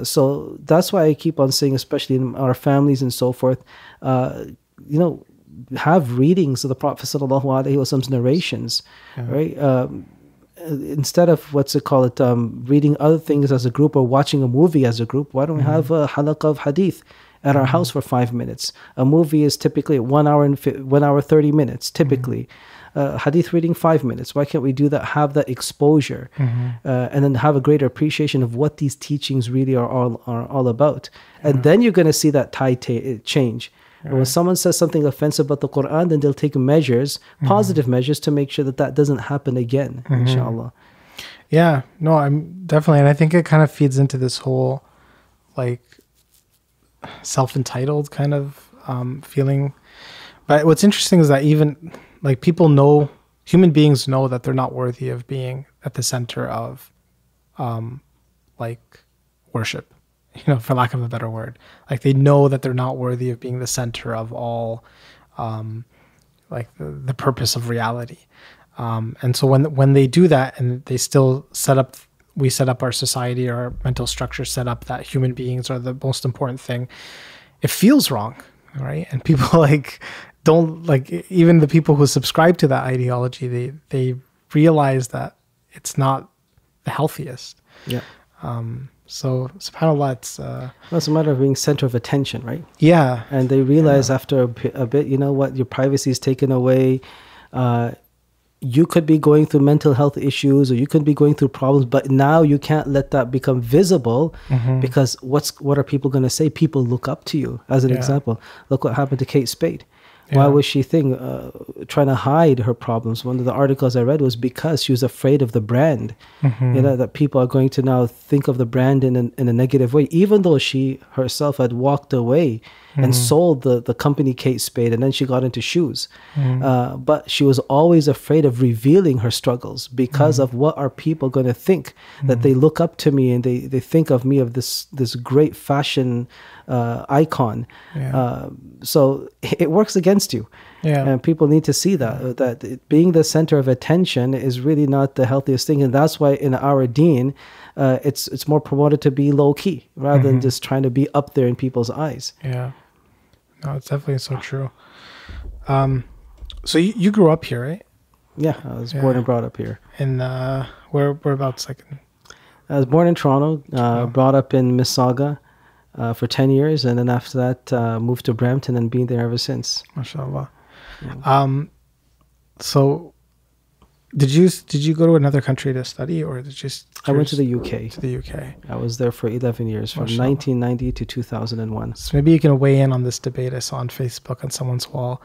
So that's why I keep on saying, especially in our families and so forth, have readings of the Prophet ﷺ's narrations, right? Instead of reading other things as a group or watching a movie as a group, why don't we have a halaqah of hadith at our house for 5 minutes. A movie is typically 1 hour and 1 hour 30 minutes typically. Hadith reading 5 minutes. Why can't we do that? Have that exposure, and then have a greater appreciation of what these teachings really are all about. And then you're going to see that tide change. And when someone says something offensive about the Quran, then they'll take measures, positive measures, to make sure that that doesn't happen again, inshallah.
Yeah, no, I'm definitely, and I think it kind of feeds into this whole like self-entitled kind of feeling. But what's interesting is that even like people know, human beings know that they're not worthy of being at the center of like worship, you know, for lack of a better word. Like they know that they're not worthy of being the center of all like the purpose of reality. And so when they do that, and they still we set up our society, our mental structure set up that human beings are the most important thing, it feels wrong, right? And people like don't like, even the people who subscribe to that ideology, they realize that it's not the healthiest.
Yeah.
So subhanAllah,
it's a matter of being center of attention, right?
Yeah.
And they realize after a bit, you know what, your privacy is taken away. You could be going through mental health issues, or you could be going through problems, but now you can't let that become visible, because what are people going to say? People look up to you. As an example, look what happened to Kate Spade. Why was she trying to hide her problems? One of the articles I read was because she was afraid of the brand, you know, that people are going to now think of the brand in a negative way, even though she herself had walked away and sold the company Kate Spade, and then she got into shoes. But she was always afraid of revealing her struggles because of what are people going to think, that they look up to me and they think of me, of this great fashion icon. So it works against you. And people need to see that being the center of attention is really not the healthiest thing. And that's why in our deen, it's more promoted to be low key rather than just trying to be up there in people's eyes.
No, it's definitely so true. So you grew up here, right?
Yeah, I was born and brought up here.
In whereabouts? Like,
I was born in Toronto, brought up in Mississauga for 10 years, and then after that moved to Brampton and been there ever since.
MashaAllah. So did you go to another country to study, or did you
I went to the UK.
To the UK.
I was there for 11 years, from 1990 to 2001.
So maybe you can weigh in on this debate I saw on Facebook on someone's wall,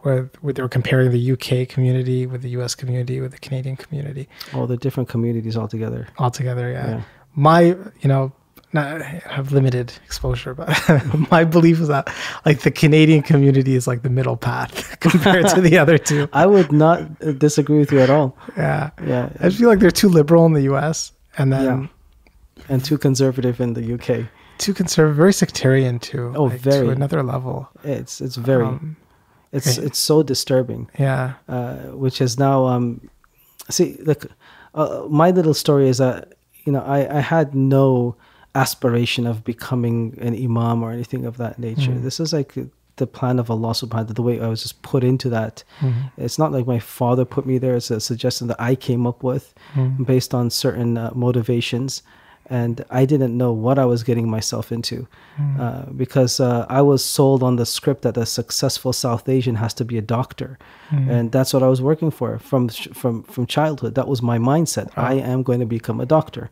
where they were comparing the UK community with the US community with the Canadian community.
All the different communities altogether.
Yeah. My, I have limited exposure, but my belief is that like the Canadian community is like the middle path compared to the other two.
I would not disagree with you at all.
Yeah. I feel like they're too liberal in the US, and then
and too conservative in the UK.
Too conservative, very sectarian too.
Oh, like, very.
To another level.
It's very it's so disturbing. Which is now see, look, my little story is that I had no aspiration of becoming an imam or anything of that nature. This is like the plan of Allah subhanahu wa ta'ala, the way I was just put into that. It's not like my father put me there. It's a suggestion that I came up with based on certain motivations, and I didn't know what I was getting myself into because I was sold on the script that a successful South Asian has to be a doctor, and that's what I was working for from childhood. That was my mindset. I am going to become a doctor.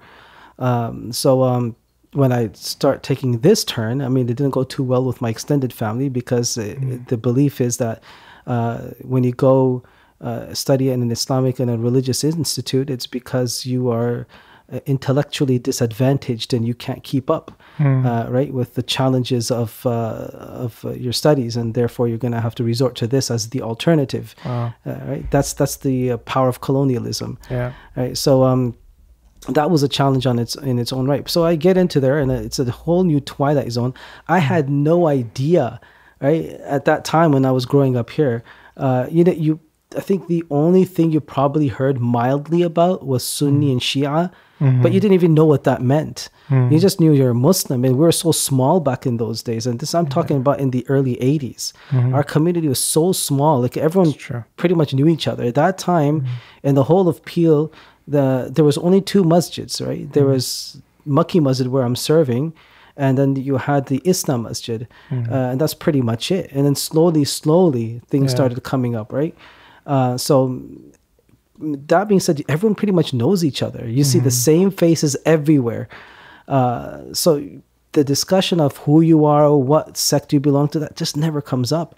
When I start taking this turn, I mean, it didn't go too well with my extended family, because the belief is that when you go study in an Islamic and a religious institute, it's because you are intellectually disadvantaged and you can't keep up, right, with the challenges of your studies, and therefore you're going to have to resort to this as the alternative. Right? That's the power of colonialism. Right. So that was a challenge in its own right. So I get into there, and it's a whole new twilight zone. I had no idea, right, at that time when I was growing up here. I think the only thing you probably heard mildly about was Sunni and Shia, but you didn't even know what that meant. You just knew you're a Muslim, and we were so small back in those days. And this I'm talking about in the early 80s. Our community was so small, like everyone pretty much knew each other. At that time, in the whole of Peel, there was only two masjids, right? There was Makki Masjid, where I'm serving, and then you had the Islam Masjid, and that's pretty much it. And then slowly things started coming up, right? So that being said, everyone pretty much knows each other. You see the same faces everywhere. So the discussion of who you are or what sect you belong to, that just never comes up.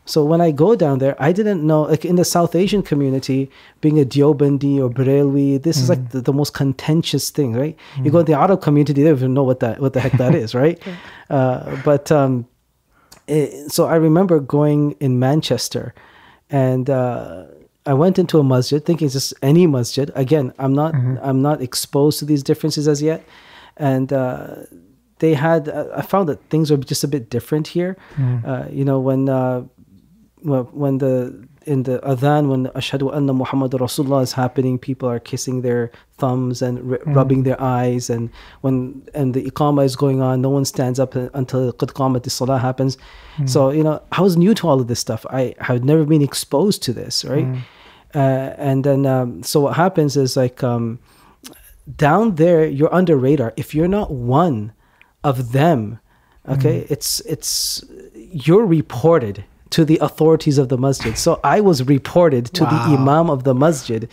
So when I go down there, I didn't know, like in the South Asian community, being a Deobandi or Barelwi, this is like the most contentious thing, right? You go to the Arab community, they don't even know what the heck that is, right? So I remember going in Manchester, and I went into a masjid thinking it's just any masjid. Again, I'm not exposed to these differences as yet, and they had. I found that things are just a bit different here. You know, when in the adhan, when Ashhadu Anna Muhammadur Rasulullah is happening, people are kissing their thumbs and rubbing their eyes, and the iqamah is going on, no one stands up until qad qamat as-salah happens. So, you know, I was new to all of this stuff. I had never been exposed to this, right? And then, so what happens is like, down there, you're under radar. If you're not one of them, okay, you're reported to the authorities of the masjid. So I was reported to the imam of the masjid.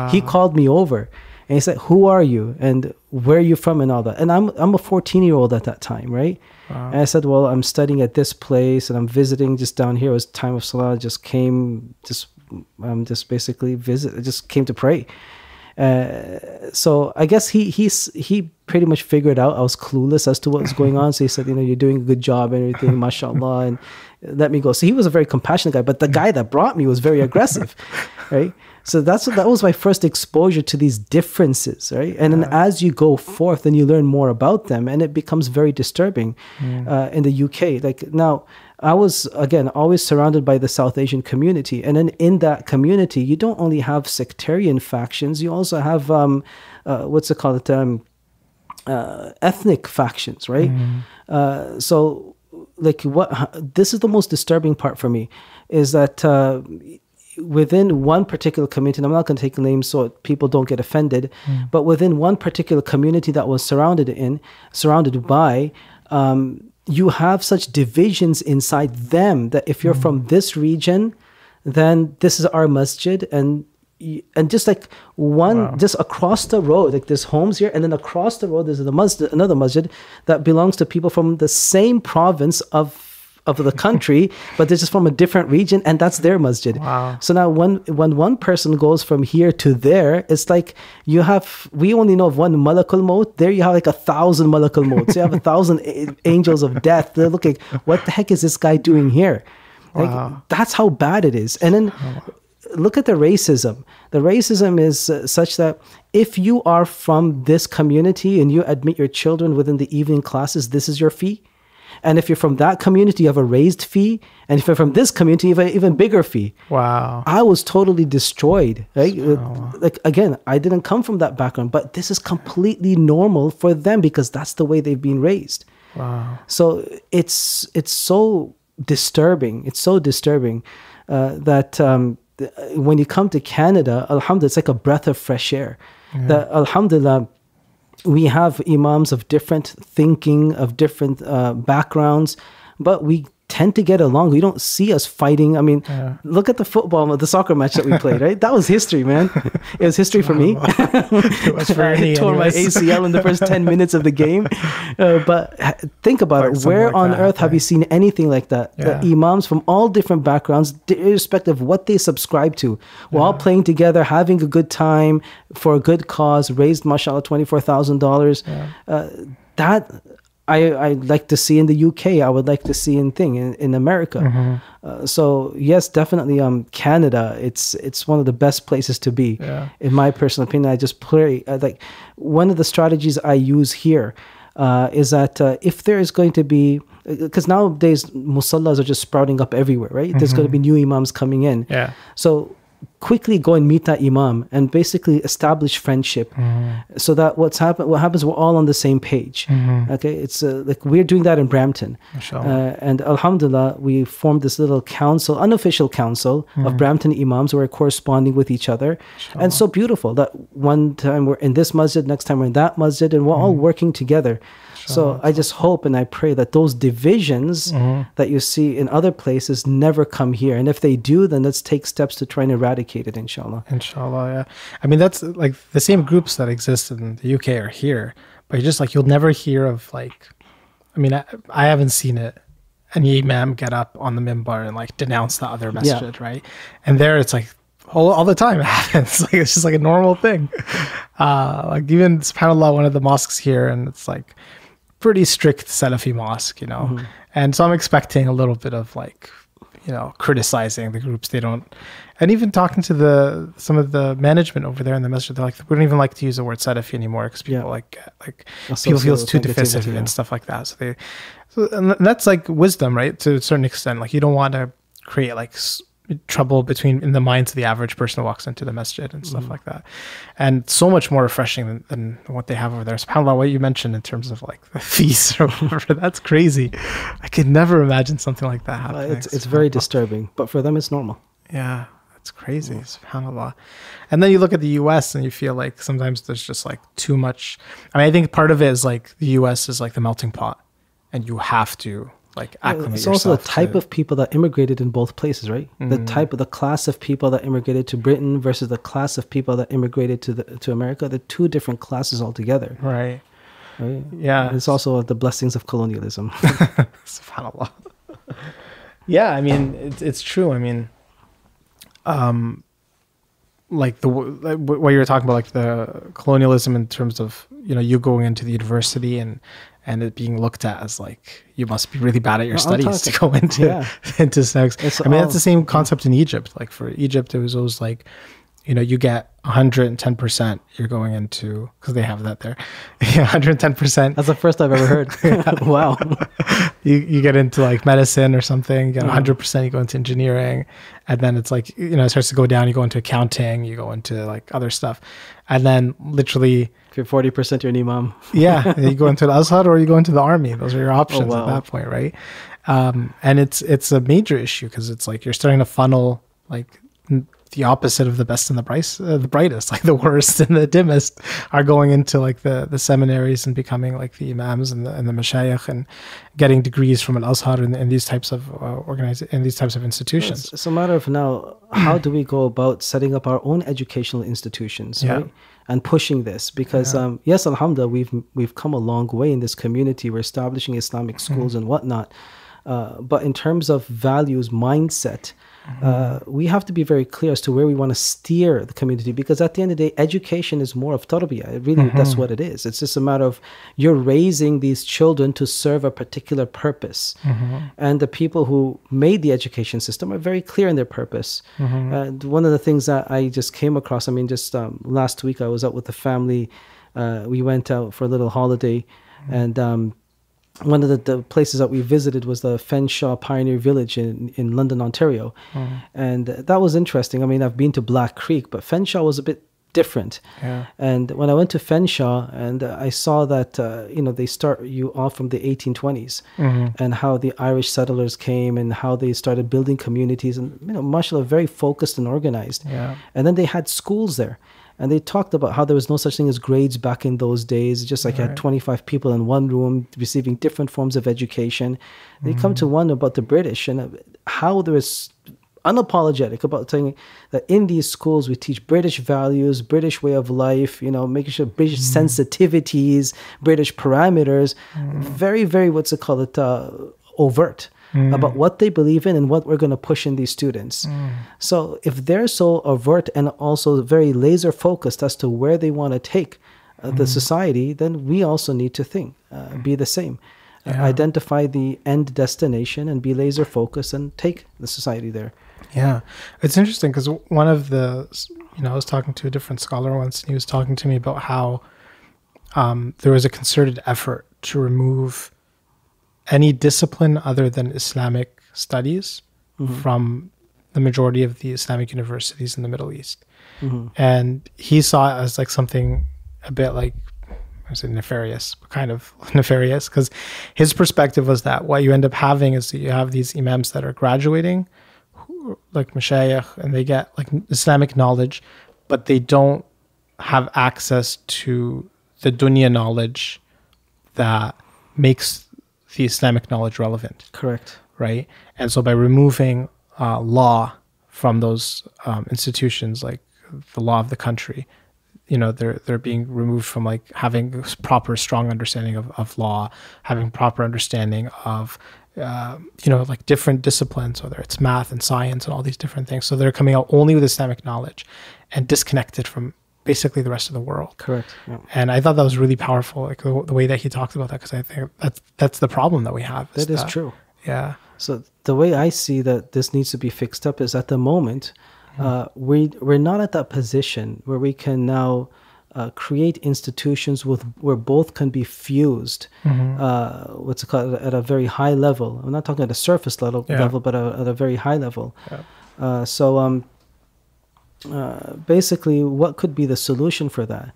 He called me over and he said, "Who are you and where are you from?" and all that. And I'm a 14-year-old at that time, right? And I said, "Well, I'm studying at this place and I'm visiting just down here. It was time of salah. Just came, just basically just came to pray." So I guess he pretty much figured out I was clueless as to what was going on. So he said, "You know, you're doing a good job and everything, mashallah, and let me go." So he was a very compassionate guy, but the guy that brought me was very aggressive, right? So that was my first exposure to these differences, right? And then as you go forth, then you learn more about them, and it becomes very disturbing in the UK. Like now, I was, again, always surrounded by the South Asian community. And then in that community, you don't only have sectarian factions, you also have, ethnic factions, right? So, like, this is the most disturbing part for me, is that within one particular community, and I'm not going to take names so people don't get offended, but within one particular community that was surrounded by, you have such divisions inside them that if you're from this region, then this is our masjid, and just like just across the road, like there's homes here, and then across the road there's another masjid that belongs to people from the same province of the country, but they're just from a different region, and that's their masjid. So now when one person goes from here to there, it's like we only know of one malakul maut. There you have like 1,000 malakul maut. So you have 1,000 angels of death. They're looking, what the heck is this guy doing here? Like, that's how bad it is. And then look at the racism. The racism is such that if you are from this community and you admit your children within the evening classes, this is your fee. And if you're from that community, you have a raised fee. And if you're from this community, you have an even bigger fee. I was totally destroyed. Right? Like, again, I didn't come from that background, but this is completely normal for them because that's the way they've been raised. So it's so disturbing. It's so disturbing that when you come to Canada, alhamdulillah, it's like a breath of fresh air. That, alhamdulillah, we have imams of different thinking, of different backgrounds, but we tend to get along. We don't see us fighting. I mean, look at the soccer match that we played, right? That was history, man. It was history for me.
It was for
I tore my ACL in the first 10 minutes of the game. But think about it. Where on earth have you seen anything like that? The imams from all different backgrounds, irrespective of what they subscribe to, we're all playing together, having a good time for a good cause, raised, mashallah, $24,000. That I'd like to see in the UK. I would like to see in America. So yes, definitely Canada, it's one of the best places to be. In my personal opinion. I just pray, like, one of the strategies I use here is that if there is going to be, because nowadays musallas are just sprouting up everywhere, right? There's going to be new imams coming in. So quickly go and meet that imam and basically establish friendship, so that what happens, we're all on the same page. Okay, it's like we're doing that in Brampton, and alhamdulillah, we formed this little council, unofficial council of Brampton imams who are corresponding with each other, and so beautiful that one time we're in this masjid, next time we're in that masjid, and we're all working together. So I just hope and I pray that those divisions that you see in other places never come here. And if they do, then let's take steps to try and eradicate it, inshallah.
Inshallah, yeah. I mean, that's like the same groups that exist in the UK are here, but just like you'll never hear of like, I mean, I haven't seen it. Any imam get up on the minbar and like denounce the other masjid, right? And there it's like, all the time it happens. Like it's just like a normal thing. Like even subhanAllah, one of the mosques here, and it's like pretty strict Salafi mosque, you know. And so I'm expecting a little bit of like, you know, criticizing the groups. They don't, and even talking to some of the management over there in the masjid, they're like, we don't even like to use the word Salafi anymore because people like people feel it's too divisive and stuff like that. So and that's like wisdom, right? To a certain extent, like you don't want to create like trouble in the minds of the average person who walks into the masjid and stuff like that. And so much more refreshing than what they have over there. SubhanAllah, what you mentioned in terms of like the feast or whatever, that's crazy. I could never imagine something like that happening.
It's very disturbing, but for them it's normal.
Yeah, it's crazy. SubhanAllah. And then you look at the US and you feel like sometimes there's just like too much. I mean, I think part of it is like the US is like the melting pot and you have to like acclimate
it's also the type of people that immigrated in both places, right? The class of people that immigrated to Britain versus the class of people that immigrated to America. They're two different classes altogether.
Right. Yeah.
And it's also the blessings of colonialism.
SubhanAllah. Yeah, I mean, it's true. I mean, like what you were talking about, like the colonialism in terms of, you know, you going into the university and it being looked at as like you must be really bad at your studies to go into sex. I mean, that's the same concept in Egypt. Like for Egypt, it was always like, you know, you get 110%. You're going into, because they have that there, 110%.
That's the first I've ever heard. Wow.
You get into like medicine or something. You get 100%. You go into engineering, and then it's like, you know, it starts to go down. You go into accounting. You go into like other stuff, and then literally.
If you're 40%, you're an imam.
Yeah, you go into the Azhar or you go into the army. Those are your options at that point, right? And it's a major issue because it's like you're starting to funnel like the opposite of the best and the brightest, like the worst and the dimmest are going into like the seminaries and becoming like the imams and the mashayikh and getting degrees from an Azhar in these types of these types of institutions.
It's a matter of now, how do we go about setting up our own educational institutions, right? And pushing this, because yes, alhamdulillah, we've come a long way in this community. We're establishing Islamic schools and whatnot, but in terms of values, mindset, we have to be very clear as to where we want to steer the community, because at the end of the day, education is more of tarbiyah. Really, that's what it is. It's just a matter of you're raising these children to serve a particular purpose. And the people who made the education system are very clear in their purpose. And one of the things that I just came across, I mean, just last week I was out with the family. We went out for a little holiday, and one of the places that we visited was the Fenshaw Pioneer Village in London, Ontario. And that was interesting. I mean, I've been to Black Creek, but Fenshaw was a bit different. And when I went to Fenshaw, and I saw that, you know, they start you off from the 1820s and how the Irish settlers came and how they started building communities and, you know, mashallah, very focused and organized. And then they had schools there. And they talked about how there was no such thing as grades back in those days. Just like you had 25 people in one room receiving different forms of education. They come to one about the British and how there was unapologetic about saying that in these schools we teach British values, British way of life, you know, making sure British sensitivities, British parameters, very, very, what's it called, overt. About what they believe in and what we're going to push in these students. So if they're so overt and also very laser focused as to where they want to take the society, then we also need to think, be the same. Identify the end destination and be laser focused and take the society there.
Yeah. It's interesting because one of the, you know, I was talking to a different scholar once and he was talking to me about how there was a concerted effort to remove any discipline other than Islamic studies from the majority of the Islamic universities in the Middle East. And he saw it as like something a bit like, I say nefarious, but kind of nefarious, because his perspective was that what you end up having is that you have these imams that are graduating, like mashayikh, and they get like Islamic knowledge, but they don't have access to the dunya knowledge that makes the Islamic knowledge relevant.
Correct.
Right? And so by removing law from those institutions, like the law of the country, you know, they're being removed from like having proper, strong understanding of law, having proper understanding of, you know, like different disciplines, whether it's math and science and all these different things. So they're coming out only with Islamic knowledge and disconnected from basically the rest of the world.
Correct. Yeah.
And I thought that was really powerful, like the way that he talked about that, because I think that's the problem that we have.
That is true.
Yeah.
So the way I see that this needs to be fixed up is at the moment, we're not at that position where we can now create institutions where both can be fused. What's it called, at a very high level. I'm not talking at a surface level, but at a very high level. Yeah. Basically, what could be the solution for that?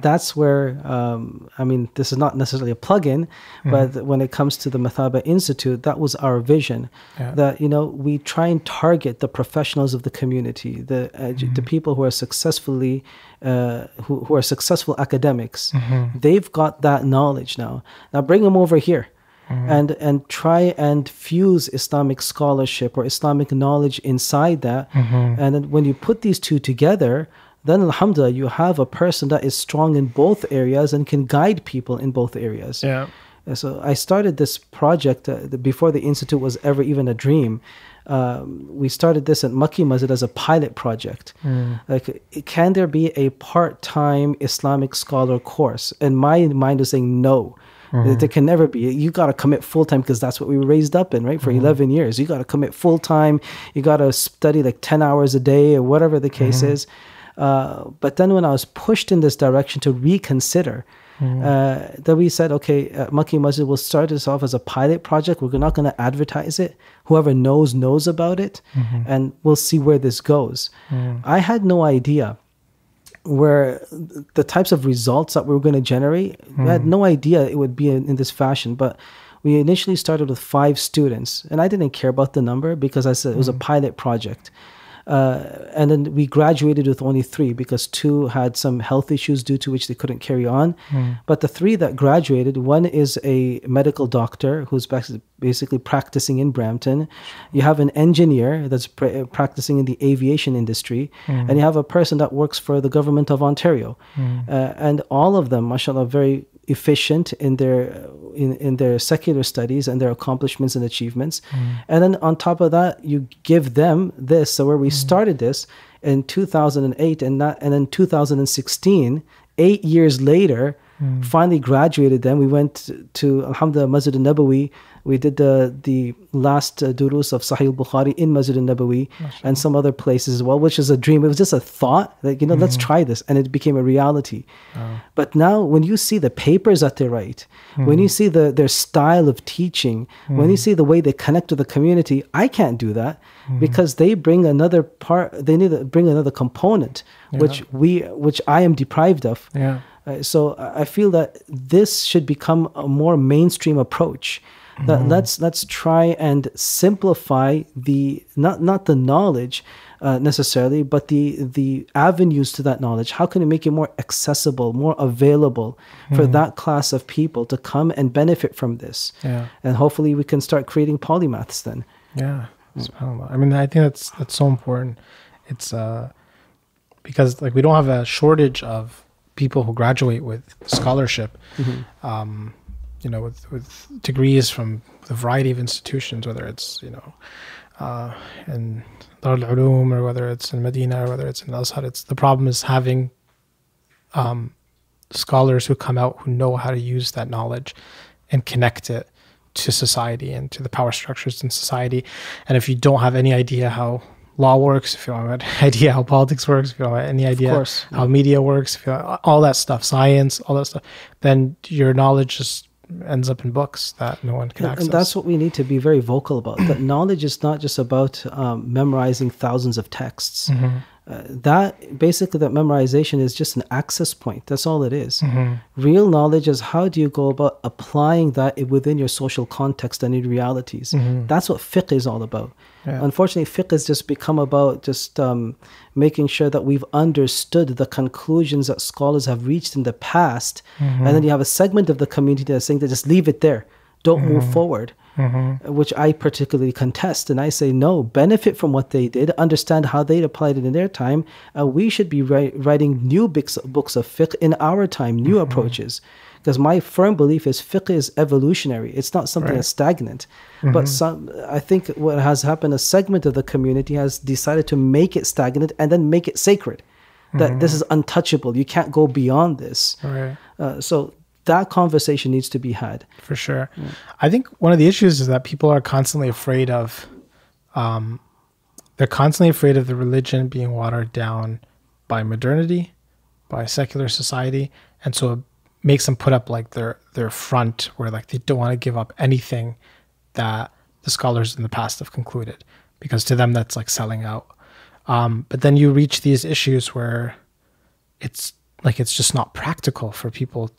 That's where, I mean, this is not necessarily a plug-in, but when it comes to the Mathaba Institute, that was our vision. That, you know, we try and target the professionals of the community, the people who are successfully, who are successful academics. They've got that knowledge now. Now bring them over here. And try and fuse Islamic scholarship or Islamic knowledge inside that. And then when you put these two together, then alhamdulillah, you have a person that is strong in both areas and can guide people in both areas. Yeah. So I started this project before the Institute was ever even a dream. We started this at Makki Masjid as a pilot project. Like, can there be a part-time Islamic scholar course? And my mind was saying no. There can never be. You got to commit full time, because that's what we were raised up in, right? For 11 years, you got to commit full time. You got to study like 10 hours a day or whatever the case is. But then when I was pushed in this direction to reconsider, then we said, okay, Makki Masjid will start this off as a pilot project. We're not going to advertise it. Whoever knows about it, and we'll see where this goes. I had no idea where the types of results that we were going to generate. We had no idea it would be in this fashion, but we initially started with 5 students, and I didn't care about the number because I said it was a pilot project. And then we graduated with only 3 because 2 had some health issues due to which they couldn't carry on. But the 3 that graduated, one is a medical doctor who's basically practicing in Brampton. You have an engineer that's practicing in the aviation industry. And you have a person that works for the government of Ontario. And all of them, mashallah, very efficient in their secular studies and their accomplishments and achievements. And then on top of that, you give them this. So where we started this in 2008 and then 2016, 8 years later, finally graduated them. We went to Alhamdulillah Masjid al-Nabawi. We did the last durus of Sahih al-Bukhari in Masjid al-Nabawi and some other places as well, which is a dream. It was just a thought that, you know, let's try this. And it became a reality. But now when you see the papers that they write, when you see their style of teaching, when you see the way they connect to the community, I can't do that because they bring another part, they need to bring another component, which I am deprived of. So I feel that this should become a more mainstream approach. That let's try and simplify the not the knowledge necessarily, but the avenues to that knowledge. How can we make it more accessible, more available for that class of people to come and benefit from this? And hopefully we can start creating polymaths then. SubhanAllah. I mean, I think that's so important. It's because like we don't have a shortage of people who graduate with scholarship. You know, with degrees from the variety of institutions, whether it's, you know, in Dar al-Ulum or whether it's in Medina or whether it's in Al-Azhar. The problem is having scholars who come out who know how to use that knowledge and connect it to society and to the power structures in society. And if you don't have any idea how law works, if you don't have any idea how politics works, if you don't have any idea how media works, if you all that stuff, science, all that stuff, then your knowledge just
ends up in books that no one can access.
And that's what we need to be very vocal about. That knowledge is not just about memorizing thousands of texts. That memorization is just an access point. That's all it is. Real knowledge is how do you go about applying that within your social context and in realities. That's what fiqh is all about. Unfortunately, fiqh has just become about just making sure that we've understood the conclusions that scholars have reached in the past. And then you have a segment of the community that's saying that just leave it there. Don't move forward. Which I particularly contest. And I say, no, benefit from what they did, understand how they applied it in their time. We should be writing new books of fiqh in our time, new approaches. Because my firm belief is fiqh is evolutionary. It's not something that's stagnant. But I think what has happened, a segment of the community has decided to make it stagnant and then make it sacred. That this is untouchable. You can't go beyond this. So that conversation needs to be had.
For sure. I think one of the issues is that people are constantly afraid of, they're constantly afraid of the religion being watered down by modernity, by secular society. And so it makes them put up like their front where like they don't want to give up anything that the scholars in the past have concluded, because to them that's like selling out. But then you reach these issues where it's just not practical for people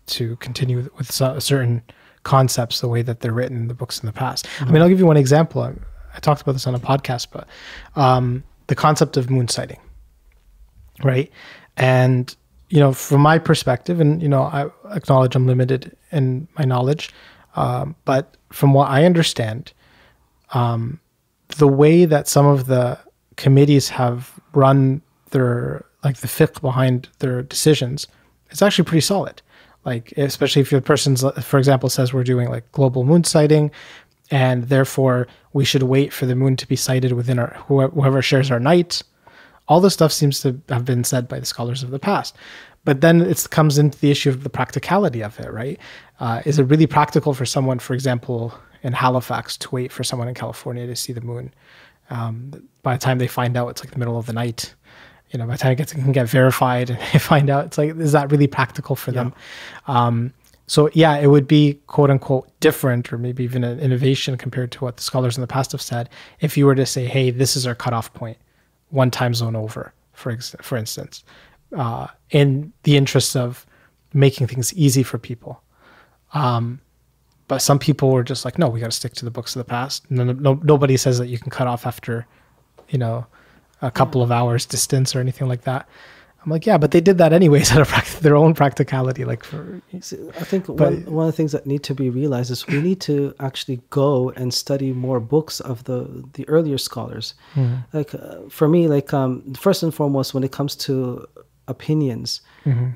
to continue with certain concepts the way that they're written in the books in the past. I mean, I'll give you one example. I talked about this on a podcast, but the concept of moon sighting, right? And, from my perspective, and, I acknowledge I'm limited in my knowledge, but from what I understand, the way that some of the committees have run the fiqh behind their decisions, it's actually pretty solid. Like, especially if your person's, for example, says we're doing like global moon sighting, and therefore we should wait for the moon to be sighted within whoever shares our night. All this stuff seems to have been said by the scholars of the past. But then it comes into the issue of the practicality of it, right? Is it really practical for someone, for example, in Halifax to wait for someone in California to see the moon? By the time they find out, it's like the middle of the night. By the time it can get verified and they find out, it's like, is that really practical for them? So yeah, it would be quote unquote different, or maybe even an innovation compared to what the scholars in the past have said, if you were to say, hey, this is our cutoff point, one time zone over, for instance, in the interest of making things easy for people. But some people were just like, no, we got to stick to the books of the past. Nobody says that you can cut off after, a couple of hours distance or anything like that. I'm like, yeah, but they did that anyways out of their own practicality. I
think one of the things that need to be realized is we need to actually go and study more books of the earlier scholars. For me, first and foremost, when it comes to opinions,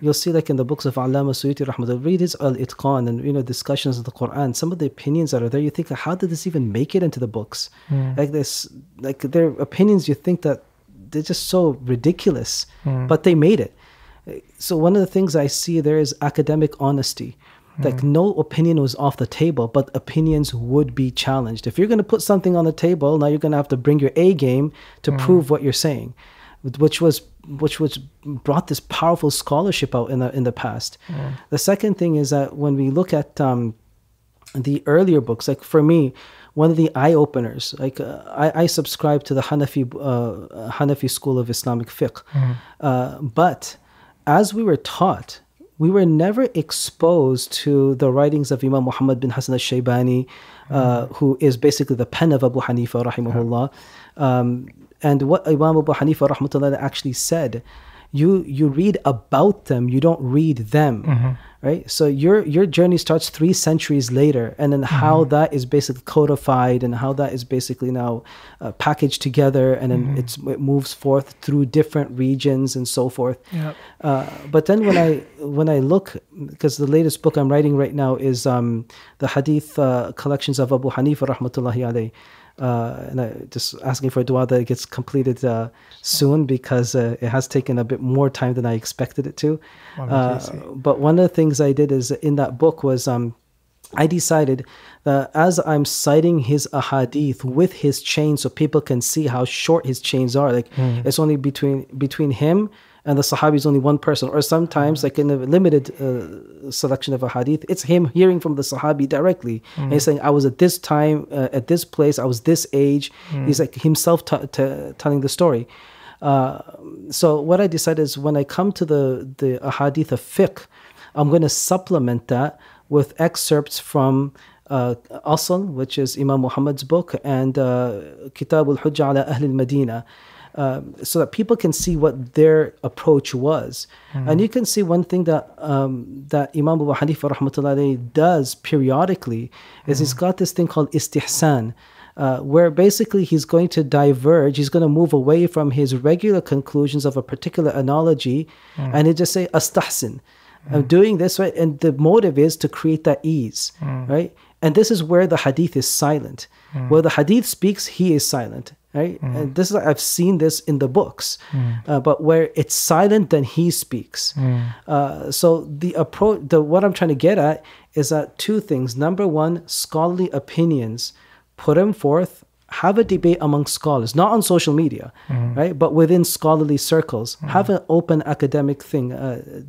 you'll see like in the books of Allama Suyuti rahmatullah, read his Al-Itqan and discussions of the Quran, some of the opinions that are there, you think, how did this even make it into the books? Like their opinions, you think that they're just so ridiculous, but they made it. So one of the things I see there is academic honesty. Like no opinion was off the table, but opinions would be challenged. If you're going to put something on the table, now you're going to have to bring your A game to prove what you're saying, which brought this powerful scholarship out in the past. The second thing is that when we look at the earlier books, like for me, one of the eye-openers, I subscribe to the Hanafi school of Islamic fiqh. But as we were taught, we were never exposed to the writings of Imam Muhammad bin Hassan al-Shaybani, who is basically the pen of Abu Hanifa, rahimahullah. And what Imam Abu Hanifa, rahmatullah, actually said, you read about them, you don't read them. Right? So your journey starts 3 centuries later, and then how that is basically codified and how that is basically now packaged together, and then it moves forth through different regions and so forth. But then when I look, because the latest book I'm writing right now is the hadith collections of Abu Hanifa rahmatullahi alayhi. And I just asking for a dua that it gets completed soon, because it has taken a bit more time than I expected it to. But one of the things I did is in that book was I decided that as I'm citing his ahadith with his chain, so people can see how short his chains are, like it's only between him and the Sahabi is only one person. Or sometimes, like in a limited selection of a hadith, it's him hearing from the Sahabi directly. And he's saying, I was at this time, at this place, I was this age. He's like himself telling the story. So what I decided is when I come to the ahadith of fiqh, I'm going to supplement that with excerpts from Asl, which is Imam Muhammad's book, and Kitab al-Hujja ala Ahl al-Madina, so that people can see what their approach was. And you can see one thing that that Imam Abu Hanifa rahmatullahi alayhi does periodically is he's got this thing called istihsan, where basically he's going to diverge, he's going to move away from his regular conclusions of a particular analogy, and he just say, astahsin. I'm doing this, right? And the motive is to create that ease, right? And this is where the hadith is silent. Where the hadith speaks, he is silent, right? And this is, I've seen this in the books, but where it's silent, then he speaks. So the approach, what I'm trying to get at is that two things. Number one, scholarly opinions, put them forth, have a debate among scholars, not on social media, right? But within scholarly circles, have an open academic thing,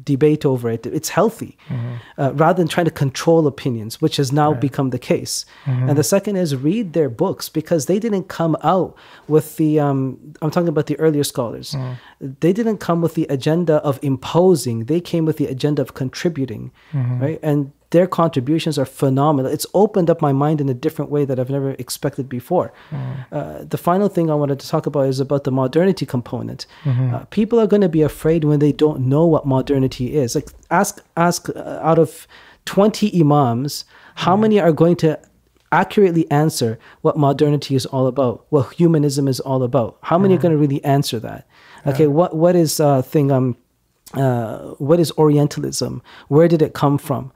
debate over it. It's healthy, rather than trying to control opinions, which has now become the case. And the second is read their books, because they didn't come out with the, I'm talking about the earlier scholars. They didn't come with the agenda of imposing. They came with the agenda of contributing, right? And their contributions are phenomenal. It's opened up my mind in a different way that I've never expected before. The final thing I wanted to talk about is about the modernity component. People are going to be afraid when they don't know what modernity is. Like ask out of 20 imams, how many are going to accurately answer what modernity is all about, what humanism is all about? How many are going to really answer that? Okay, what is what is Orientalism? Where did it come from?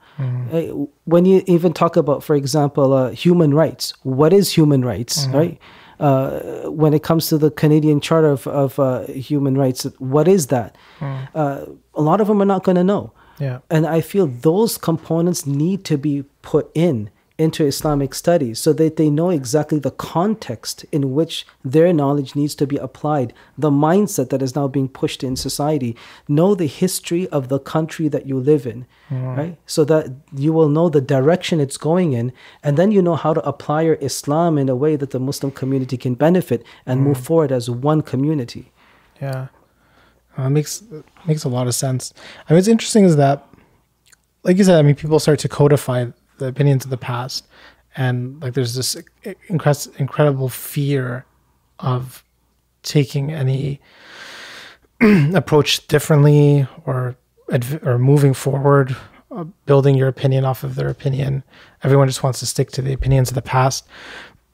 When you even talk about, for example, human rights, what is human rights, right? When it comes to the Canadian Charter of Human Rights, what is that? A lot of them are not going to know. And I feel those components need to be put into Islamic studies so that they know exactly the context in which their knowledge needs to be applied, the mindset that is now being pushed in society. Know the history of the country that you live in, right? So that you will know the direction it's going in, and then you know how to apply your Islam in a way that the Muslim community can benefit and move forward as one community.
Yeah. Makes a lot of sense. I mean, what's interesting is that, like you said, I mean, people start to codify the opinions of the past, and like there's this incredible fear of taking any approach differently or moving forward, building your opinion off of their opinion. Everyone just wants to stick to the opinions of the past.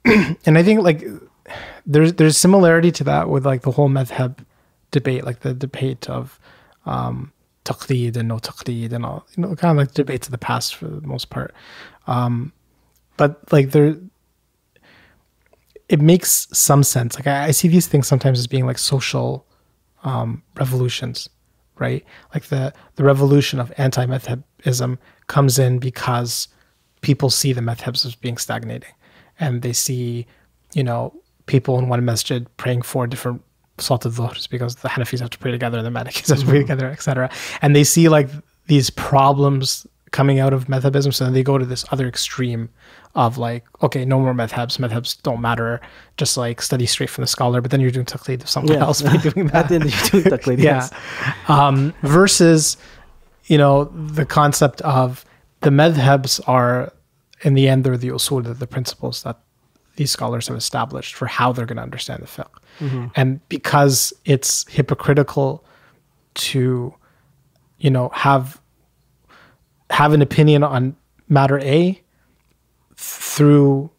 And I think like there's similarity to that with like the whole madhhab debate, like the debate of taqdeed and no taqdeed and all, you know, kind of like debates of the past for the most part. But like it makes some sense. Like I see these things sometimes as being like social revolutions, right? Like the revolution of anti-madhabism comes in because people see the madhabs as being stagnating, and they see, you know, people in one masjid praying for different Salat al-Dhuhrs because the Hanafis have to pray together and the Malikis have to pray together, etc. And they see like these problems coming out of madhabism, so then they go to this other extreme of like, okay, no more madhabs don't matter, just like study straight from the scholar, but then you're doing taqlid of someone else by doing that.
At the end you're doing taqlid, yes.
Versus, you know, the concept of the madhabs are, in the end, they're the usul, the principles that these scholars have established for how they're going to understand the fiqh. And because it's hypocritical to, you know, have an opinion on matter A through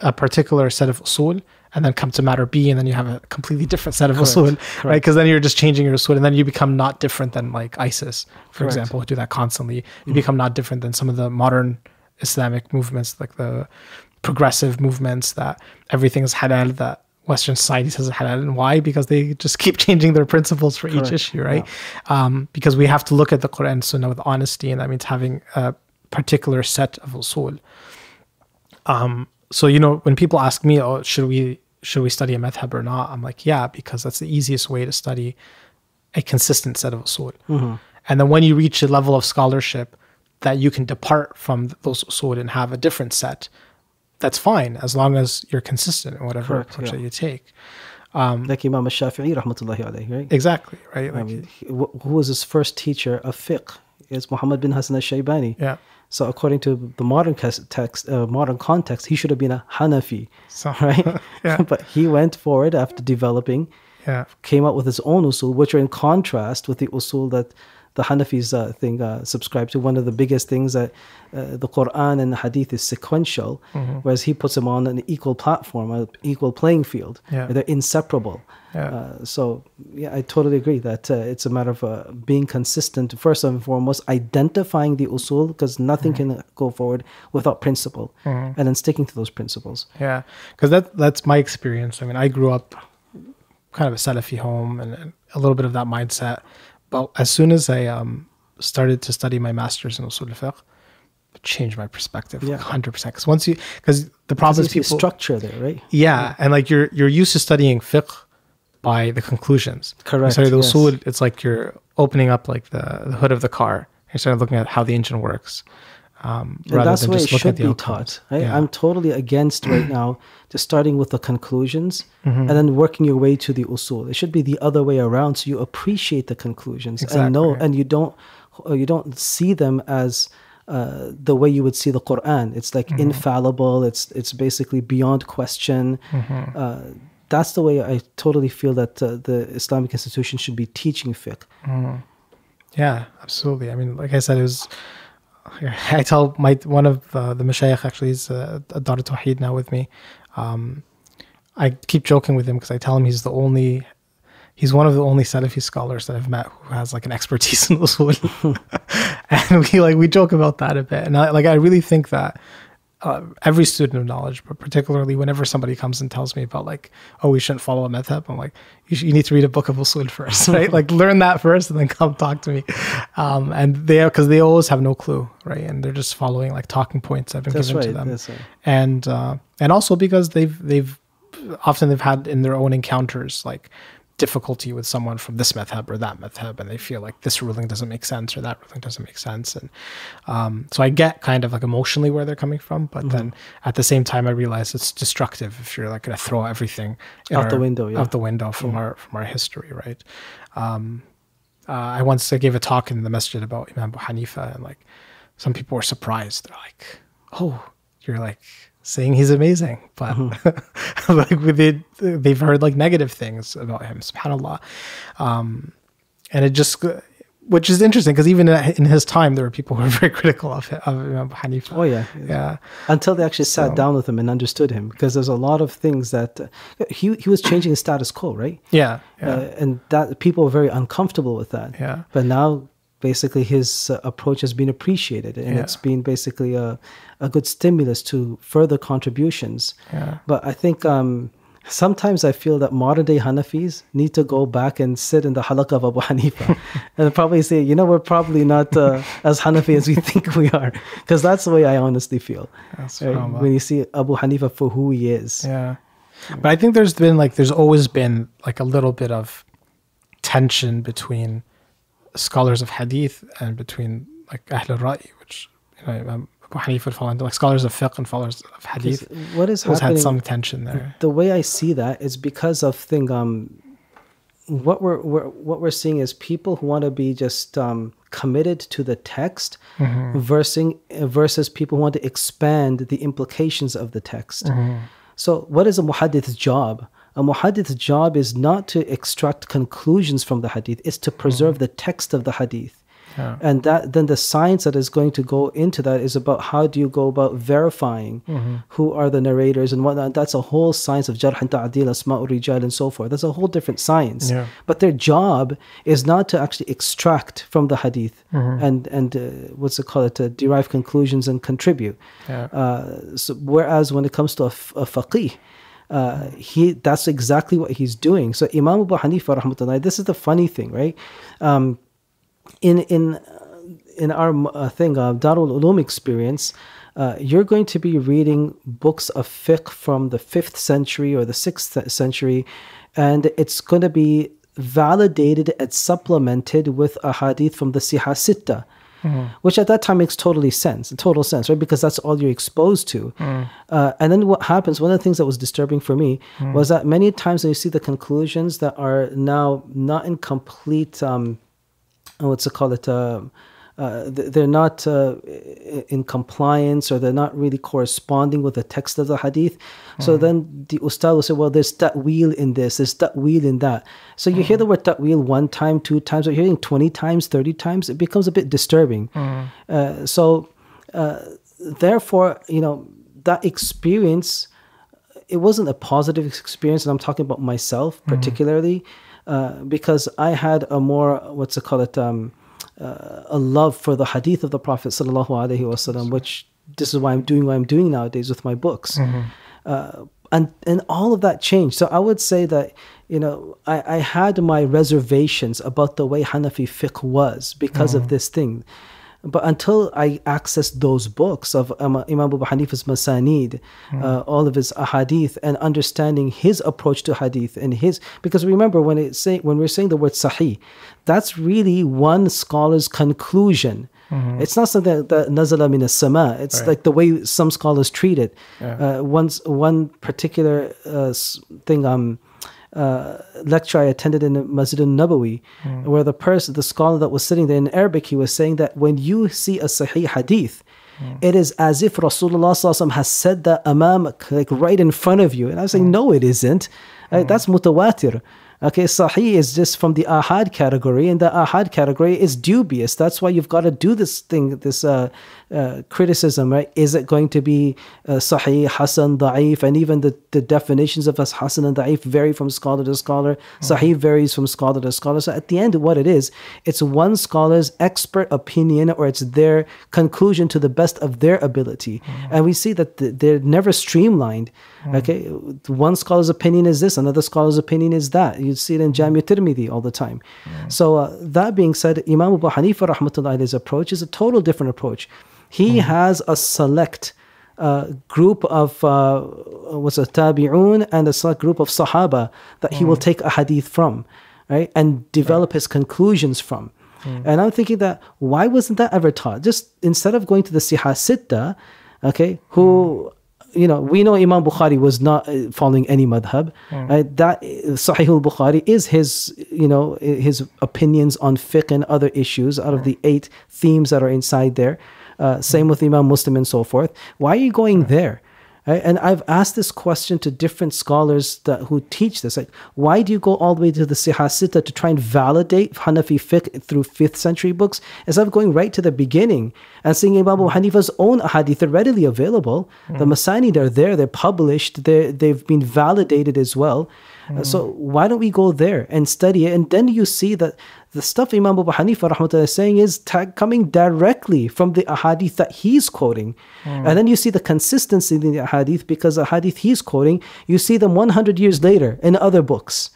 a particular set of usul, and then come to matter B, and then you have a completely different set of usul, right? Because then you're just changing your usul, and then you become not different than like ISIS, for example, who do that constantly. You become not different than some of the modern Islamic movements, like the progressive movements, that everything is halal, that Western society says halal. And why? Because they just keep changing their principles for each issue, right? Because we have to look at the Quran and Sunnah with honesty, and that means having a particular set of usul. So, you know, when people ask me, oh, should we study a madhab or not? I'm like, yeah, because that's the easiest way to study a consistent set of usul. And then when you reach a level of scholarship that you can depart from those usul and have a different set, that's fine as long as you're consistent in whatever approach that you take.
Like Imam al-Shafi'i, rahmatullahi alayhi, right?
Exactly, right? Like,
who was his first teacher of fiqh? Is Muhammad bin Hassan al-Shaybani.
Yeah.
So according to the modern context, he should have been a Hanafi, right?
Yeah.
But he went forward after developing, came up with his own usul, which are in contrast with the usul that the Hanafis subscribe to. One of the biggest things that the Quran and the Hadith is sequential, whereas he puts them on an equal platform, an equal playing field. They're inseparable. So I totally agree that it's a matter of being consistent, first and foremost, identifying the usul, because nothing can go forward without principle, and then sticking to those principles.
Yeah, because that's my experience. I mean, I grew up kind of a Salafi home and a little bit of that mindset. But as soon as I started to study my master's in usul al-fiqh, it changed my perspective 100%. Because the problem is people
structure there, right?
Yeah, and like you're used to studying fiqh by the conclusions.
Correct.
So the usul, it's like you're opening up like the hood of the car. You start looking at how the engine works.
And that's the way it should be taught. Right?
Yeah.
I'm totally against right now just starting with the conclusions and then working your way to the usul. It should be the other way around, so you appreciate the conclusions and you don't see them as the way you would see the Quran. It's like infallible. It's basically beyond question. That's the way I totally feel that the Islamic institution should be teaching fiqh.
Yeah, absolutely. I mean, like I said, it was. I tell one of the mashayikh, actually, he's a Dar Tawheed now with me. I keep joking with him because I tell him he's one of the only Salafi scholars that I've met who has like an expertise in usul. And we joke about that a bit. And I really think that every student of knowledge, but particularly whenever somebody comes and tells me about like, oh, we shouldn't follow a madhhab, I'm like, you need to read a book of usul first, right? Like learn that first and then come talk to me. And because they always have no clue, right? And they're just following like talking points I've been given to them.
That's right.
And also because they've had in their own encounters like difficulty with someone from this madhhab or that madhhab, and they feel like this ruling doesn't make sense or that ruling doesn't make sense. And so I get kind of like emotionally where they're coming from, but then at the same time I realize it's destructive if you're like going to throw everything out the window from our history, right? I gave a talk in the masjid about Imam Abu Hanifa, and like some people were surprised. They're like, oh, you're like saying he's amazing, but like they've heard like negative things about him, subhanallah. And it just, which is interesting because even in his time there were people who were very critical of Imam Abu Hanifa.
Oh yeah. Until they actually sat down with him and understood him, because there's a lot of things that he was changing the status quo, right? Yeah. And that people were very uncomfortable with that. Yeah. But now basically his approach has been appreciated, and it's been basically a good stimulus to further contributions. Yeah. But I think sometimes I feel that modern day Hanafis need to go back and sit in the halaqah of Abu Hanifa and probably say, we're probably not as Hanafi as we think we are, because that's the way I honestly feel. When you see Abu Hanifa for who he is. Yeah. But I think there's always been like a little bit of tension between scholars of hadith and between like Ahl al-Ra'i, which Abu Hanifa would fall into, like scholars of fiqh and followers of hadith. What is happening? Had some tension there. The way I see that is because of what we're seeing is people who want to be just committed to the text versus people who want to expand the implications of the text. So what is a muhaddith's job? A muhaddith's job is not to extract conclusions from the hadith, it's to preserve the text of the hadith. Yeah. And then the science that is going to go into that is about how do you go about verifying who are the narrators and whatnot. That's a whole science of jarh and ta'dil, asma'ur rijal, and so forth. That's a whole different science. Yeah. But their job is not to actually extract from the hadith and derive conclusions and contribute. Yeah. Whereas when it comes to a faqih, that's exactly what he's doing. So Imam Abu Hanifa rahmatullah, this is the funny thing, right? In our Darul Ulum experience, you're going to be reading books of fiqh from the 5th century or the 6th century, and it's going to be validated and supplemented with a hadith from the Siha Sitta, which at that time makes total sense, right? Because that's all you're exposed to. And then what happens, one of the things that was disturbing for me was that many times when you see the conclusions that are now not in complete, they're not in compliance, or they're not really corresponding with the text of the hadith. So then the ustad will say, well, there's ta'weel in this, there's ta'weel in that. So you hear the word ta'weel 1 time, 2 times, or you're hearing 20 times, 30 times, it becomes a bit disturbing. Therefore, that experience, it wasn't a positive experience, and I'm talking about myself particularly, because I had a more, a love for the hadith of the Prophet sallallahu alaihi wasallam, which this is why I'm doing what I'm doing nowadays with my books. And all of that changed. So I would say that, I had my reservations about the way Hanafi fiqh was because of this thing. But until I accessed those books of Imam Abu Hanifa's Masanid, all of his ahadith, and understanding his approach to hadith, and because remember when we're saying the word sahih, that's really one scholar's conclusion. It's not something that nazala min as-sama. It's like the way some scholars treat it. One particular thing, lecture I attended in Masjid al-Nabawi, where the scholar that was sitting there in Arabic, he was saying that when you see a sahih hadith, it is as if Rasulullah sallallahu alaihi wasallam has said that like right in front of you. And I was saying, no, it isn't. That's mutawatir. Okay, sahih is just from the ahad category, and the ahad category is dubious. That's why you've got to do this thing, this criticism, right? Is it going to be sahih, hasan, da'if? And even the definitions of hasan and da'if vary from scholar to scholar. Sahih varies from scholar to scholar. So at the end, what it is, it's one scholar's expert opinion, or it's their conclusion to the best of their ability. And we see that they're never streamlined. Okay, one scholar's opinion is this, another scholar's opinion is that. You see it in Jami' Tirmidhi all the time. So that being said, Imam Abu Hanifa rahmatullahi's approach is a total different approach. He has a select group of tabi'un and a select group of sahaba that he will take a hadith from, right, and develop his conclusions from. And I'm thinking that, why wasn't that ever taught? Just instead of going to the Siha Sitta, okay, who... we know Imam Bukhari was not following any madhhab. That Sahih al-Bukhari is his opinions on fiqh and other issues out of the 8 themes that are inside there. Same with Imam Muslim and so forth. Why are you going there? Right? And I've asked this question to different scholars who teach this. Like, why do you go all the way to the Siha Sitta to try and validate Hanafi fiqh through 5th century books, instead of going right to the beginning and seeing Imam Abu Hanifa's own hadith? They're readily available. The Masanid are there. They're published. They've been validated as well. So why don't we go there and study it? And then you see that the stuff Imam Abu Hanifa rahmatullah is saying is coming directly from the ahadith that he's quoting. And then you see the consistency in the ahadith, because the hadith he's quoting, you see them 100 years later in other books.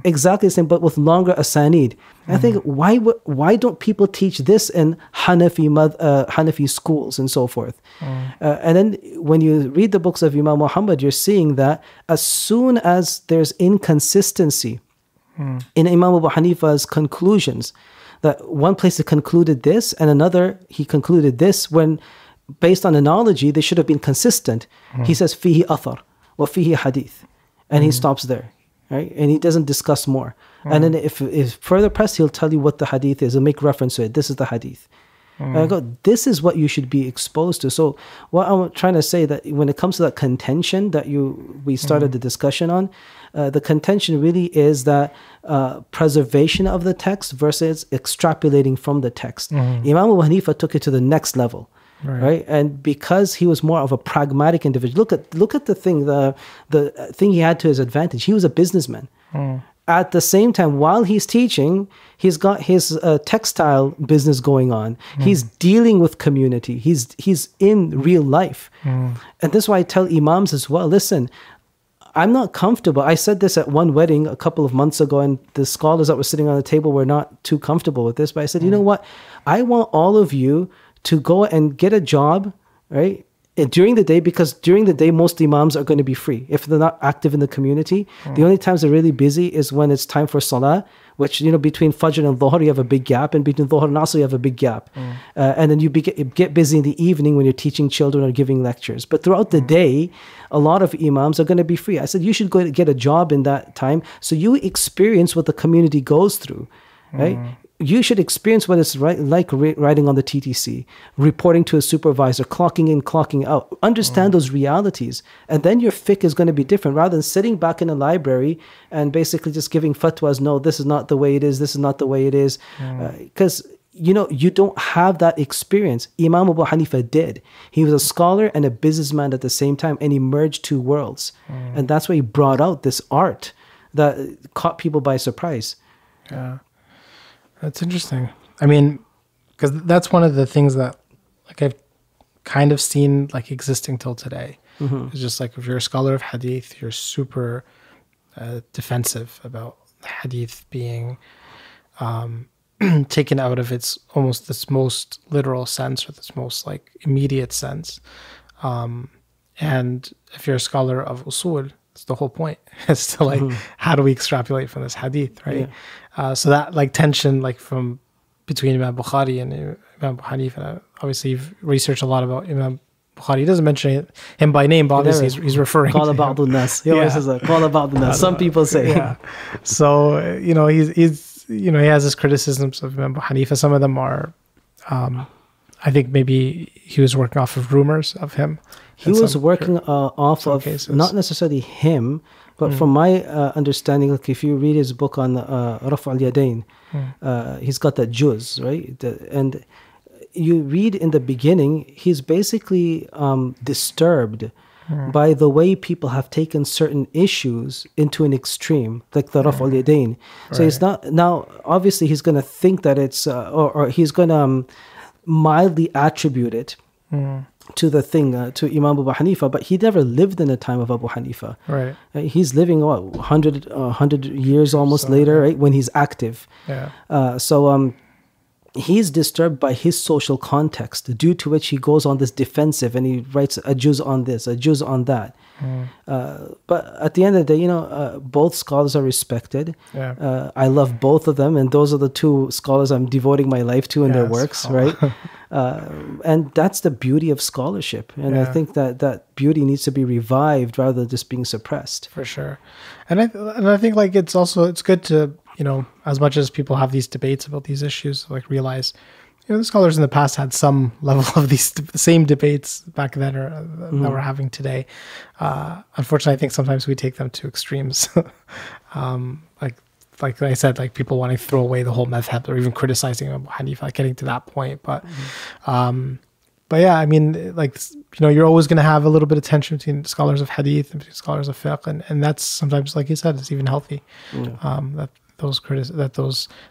Exactly the same, but with longer asanid. And I think, why don't people teach this in Hanafi schools and so forth? And then when you read the books of Imam Muhammad, you're seeing that as soon as there's inconsistency in Imam Abu Hanifa's conclusions, that one place he concluded this and another he concluded this, when based on analogy they should have been consistent. He says fihi athar wa fihi hadith, and he stops there, right? And he doesn't discuss more. And then if further pressed, he'll tell you what the hadith is and make reference to it. This is the hadith. And I go, this is what you should be exposed to. So what I'm trying to say, that when it comes to that contention that we started the discussion on, the contention really is that preservation of the text versus extrapolating from the text. Imam Abu Hanifa took it to the next level. Right. And because he was more of a pragmatic individual, look at the thing he had to his advantage. He was a businessman. At the same time, while he's teaching, he's got his textile business going on. He's dealing with community. He's in real life. And this is why I tell imams as well, listen, I'm not comfortable. I said this at one wedding a couple of months ago, and the scholars that were sitting on the table were not too comfortable with this. But I said, you know what? I want all of you to go and get a job, right? during the day, because during the day most imams are going to be free if they're not active in the community. The only times they're really busy is when it's time for salah, which, you know, between Fajr and Dhuhr you have a big gap, and between Dhuhr and Asr you have a big gap. And then you get busy in the evening when you're teaching children or giving lectures. But throughout the day, a lot of imams are going to be free. I said you should go and get a job in that time so you experience what the community goes through, right? You should experience what it's like riding on the TTC, reporting to a supervisor, clocking in, clocking out. Understand those realities. And then your fiqh is going to be different. Rather than sitting back in a library and basically just giving fatwas, no, this is not the way it is, this is not the way it is. Because, you know, you don't have that experience. Imam Abu Hanifa did. He was a scholar and a businessman at the same time, and he merged two worlds. And that's why he brought out this art that caught people by surprise.
Yeah. That's interesting. I mean, because that's one of the things that, like, I've kind of seen, like, existing till today. It's just like, if you're a scholar of hadith, you're super defensive about hadith being taken out of its almost this most literal sense, or this most, like, immediate sense. And if you're a scholar of usul, it's the whole point. It's to, like, how do we extrapolate from this hadith, right? So that, like, tension, like, from between Imam Bukhari and Imam Abu Hanifa. Obviously, you've researched a lot about Imam Bukhari. He doesn't mention him by name, but obviously he's referring to him.
He always says that. Qala ba'd nas. Some people say.
Yeah. So, you know, he's you know, he has his criticisms of Imam Abu Hanifa. Some of them are, I think maybe he was working off of rumors of him.
He was working off of cases. Not necessarily him, but from my understanding, like, if you read his book on Raf' al-Yadayn, he's got that juz, right? And you read in the beginning, he's basically disturbed by the way people have taken certain issues into an extreme, like the Raf' al-Yadayn. So it's not, now obviously he's going to think that it's, or he's going to mildly attribute it to the thing, to Imam Abu Hanifa, but he never lived in the time of Abu Hanifa.
Right.
He's living, what, 100 years almost later, right, when he's active. So he's disturbed by his social context, due to which he goes on this defensive and he writes a juz on this, a juz on that. But at the end of the day, you know, both scholars are respected. I love both of them, and those are the two scholars I'm devoting my life to in their works, right? And that's the beauty of scholarship. And I think that beauty needs to be revived rather than just being suppressed.
For sure. And I think, like, it's good to, you know, as much as people have these debates about these issues, like, realize, you know, the scholars in the past had some level of these same debates back then, or that we're having today. Unfortunately, I think sometimes we take them to extremes. Like I said, like, people wanting to throw away the whole madhhab, or even criticizing Abu Hanifa, like, getting to that point. But yeah, I mean, like, you know, you're always going to have a little bit of tension between scholars of hadith and between scholars of fiqh, and that's sometimes, like you said, it's even healthy. That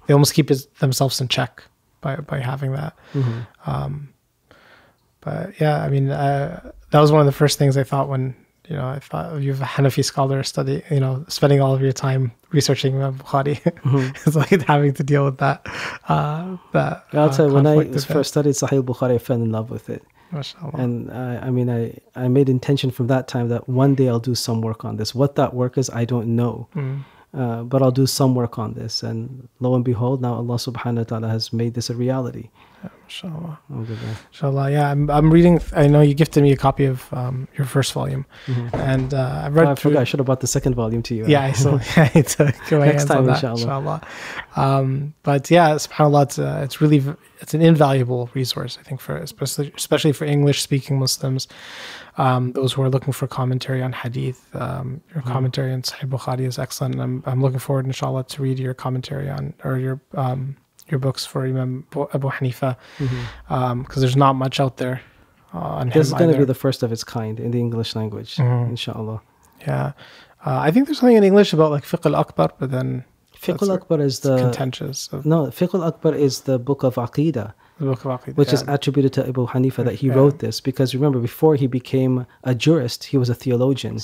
they almost keep themselves in check by having that. But yeah, I mean, that was one of the first things I thought when, you know, I thought you have a Hanafi scholar spending all of your time researching Imam Bukhari. It's like having to deal with that. I'll
tell you, when I first studied Sahih Bukhari, I fell in love with it.
MashaAllah.
And I mean, I made intention from that time that one day I'll do some work on this. What that work is, I don't know. But I'll do some work on this. And lo and behold, now Allah subhanahu wa ta'ala has made this a reality.
Inshallah. Inshallah. Yeah, I'm reading. I know you gifted me a copy of your first volume, and I've read.
I forgot. I should have brought the second volume to you.
Yeah, so I took my
next
hands
time,
on that, inshallah. But yeah, subhanAllah, it's an invaluable resource, I think, for especially for English speaking Muslims, those who are looking for commentary on hadith. Your commentary on Sahih Bukhari is excellent. I'm looking forward, inshallah, to read your commentary on, or your books for Imam Abu Hanifa, because there's not much out there on him.
This is going to be the first of its kind in the English language, inshallah.
Yeah. I think there's something in English about, like, Fiqh al-Akbar, but then
Fiqh al-Akbar is the
contentious.
No, Fiqh al-Akbar is the book of Aqidah.
The book of Aqidah,
which is attributed to Abu Hanifa, that he wrote this, because remember, before he became a jurist, he was a theologian.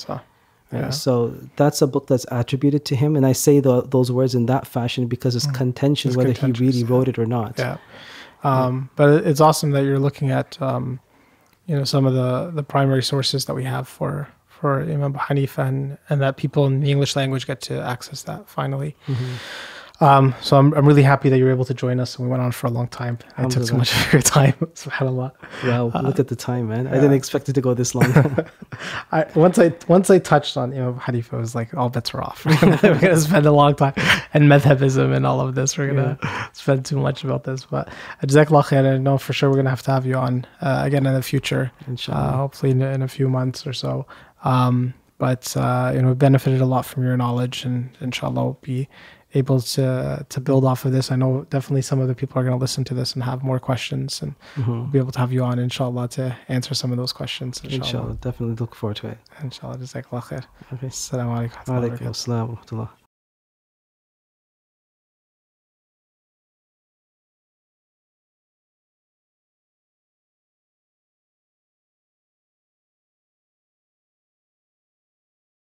So that's a book that's attributed to him, and I say those words in that fashion because it's contentious whether he really wrote it or not.
But it's awesome that you're looking at some of the primary sources that we have for Imam Abu Hanifa, and that people in the English language get to access that finally. So I'm really happy that you were able to join us, and we went on for a long time. I took too much of your time. Subhanallah.
Wow, look at the time, man. I didn't expect it to go this long.
Once I touched on Imam Abu Hanifa, it was like all bets are off. We're gonna spend a long time, and madhhabism and all of this. We're gonna spend too much about this. But Jazakallah khair. I know for sure we're gonna have you on again in the future.
Inshallah.
Hopefully in a few months or so. But we benefited a lot from your knowledge, and inshallah we'll be able to build off of this. I know definitely some of the people are going to listen to this and have more questions, and we'll be able to have you on, inshallah, to answer some of those questions.
Inshallah, definitely look forward to it.
Inshallah, jazakallah khair.
Okay.
Assalamu alaikum.
Wa alaikum assalam wa rahmatullah.